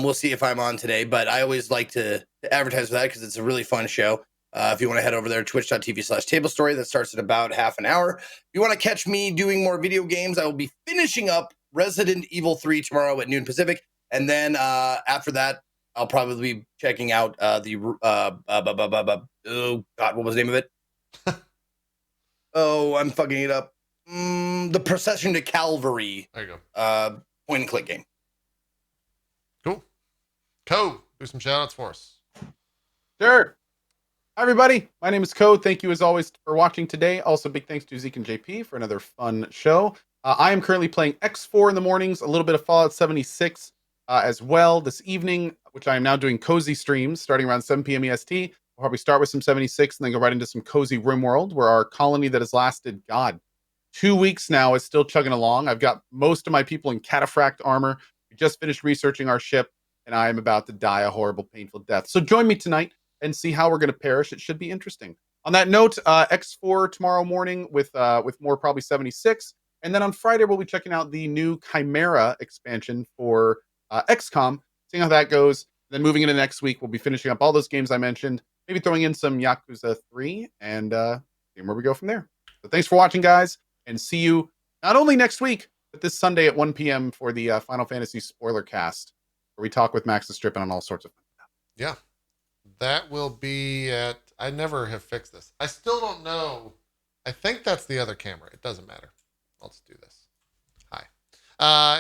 We'll see if I'm on today, but I always like to advertise for that because it's a really fun show. If you want to head over there, twitch.tv/tablestory. That starts in about half an hour. If you want to catch me doing more video games, I will be finishing up Resident Evil 3 tomorrow at noon Pacific. And then after that, I'll probably be checking out oh God, what was the name of it? Oh, I'm fucking it up. The Procession to Calvary. There you go. Point and click game. Cool. Cohh, do some shout outs for us. Sure. Hi, everybody. My name is Cohh. Thank you, as always, for watching today. Also, big thanks to Zeke and JP for another fun show. I am currently playing X4 in the mornings, a little bit of Fallout 76 as well this evening, which I am now doing cozy streams starting around 7 p.m. EST. We'll probably start with some 76 and then go right into some cozy RimWorld, where our colony that has lasted, God, 2 weeks now is still chugging along. I've got most of my people in cataphract armor. We just finished researching our ship, and I am about to die a horrible, painful death. So join me tonight and see how we're going to perish. It should be interesting. On that note, X4 tomorrow morning with more probably 76. And then on Friday, we'll be checking out the new Chimera expansion for XCOM, seeing how that goes. Then moving into next week, we'll be finishing up all those games I mentioned, maybe throwing in some Yakuza 3 and seeing where we go from there. So thanks for watching, guys, and see you not only next week, but this Sunday at 1 p.m. for the Final Fantasy spoiler cast, where we talk with Max and Strippin on all sorts of stuff. Yeah. That will be at, I never have fixed this. I still don't know. I think that's the other camera. It doesn't matter. I'll just do this. Hi.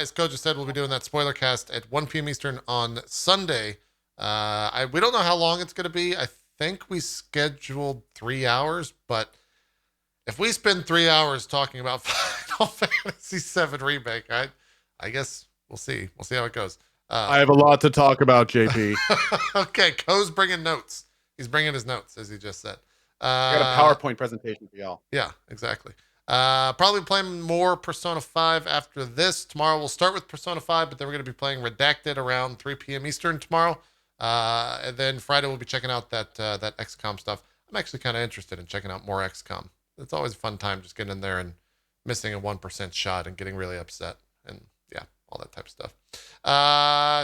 As Cohh just said, we'll be doing that spoiler cast at 1 p.m. Eastern on Sunday. We don't know how long it's going to be. I think we scheduled 3 hours, but if we spend 3 hours talking about Final Fantasy VII Remake, I guess we'll see. We'll see how it goes. I have a lot to talk about, JP. Okay, Cohh's bringing notes. He's bringing his notes, as he just said. I got a PowerPoint presentation for y'all. Yeah, exactly. Probably playing more Persona 5 after this. Tomorrow we'll start with Persona 5, but then we're going to be playing Redacted around 3 p.m. Eastern tomorrow. And then Friday we'll be checking out that XCOM stuff. I'm actually kind of interested in checking out more XCOM. It's always a fun time just getting in there and missing a 1% shot and getting really upset. And yeah, all that type of stuff.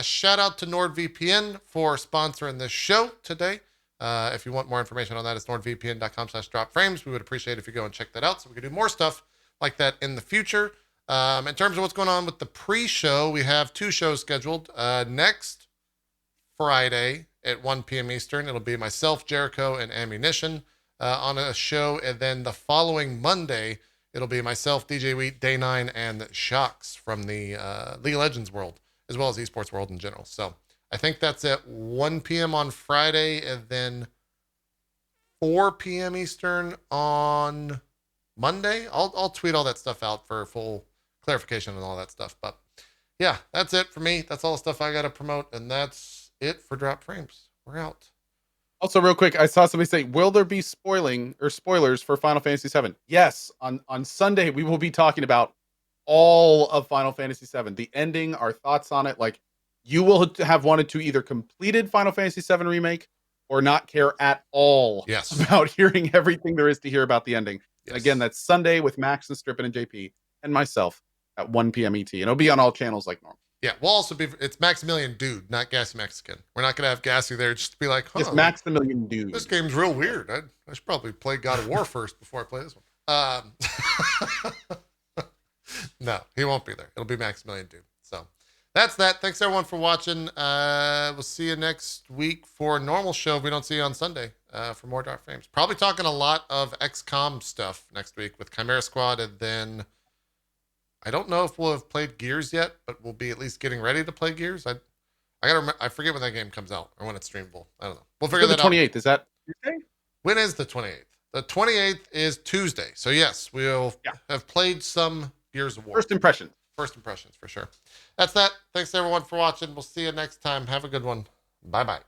Shout out to NordVPN for sponsoring this show today. If you want more information on that, it's nordvpn.com/dropframes. We would appreciate if you go and check that out so we can do more stuff like that in the future. In terms of what's going on with the pre-show, we have 2 shows scheduled. Next Friday at 1 p.m. Eastern, it'll be myself, Jericho, and Ammunition on a show. And then the following Monday, it'll be myself, DJ Wheat, Day 9, and Shocks from the League of Legends world, as well as esports world in general. So I think that's at 1 p.m. on Friday, and then 4 p.m. Eastern on Monday. I'll tweet all that stuff out for full clarification and all that stuff. But yeah, that's it for me. That's all the stuff I got to promote, and that's it for Drop Frames. We're out. Also, real quick, I saw somebody say, will there be spoilers for Final Fantasy VII? Yes, on Sunday, we will be talking about all of Final Fantasy VII, the ending, our thoughts on it. Like, you will have wanted to either completed Final Fantasy VII Remake or not care at all about hearing everything there is to hear about the ending. Yes. Again, that's Sunday with Max and Strippin and JP and myself at 1 p.m. ET. And it'll be on all channels like normal. Yeah, we'll also be, it's Maximilian Dude, not Gassy Mexican. We're not going to have Gassy there just to be like, it's Maximilian Dude. This game's real weird. I should probably play God of War first before I play this one. No, he won't be there. It'll be Maximilian Dude. So that's that. Thanks everyone for watching. We'll see you next week for a normal show if we don't see you on Sunday for more Dark Frames. Probably talking a lot of XCOM stuff next week with Chimera Squad, and then I don't know if we'll have played Gears yet, but we'll be at least getting ready to play Gears. I forget when that game comes out or when it's streamable. I don't know. We'll figure that out. The 28th, is that Tuesday? When is the 28th? The 28th is Tuesday. So yes, we'll have played some Gears of War. First impressions for sure. That's that. Thanks everyone for watching. We'll see you next time. Have a good one. Bye-bye.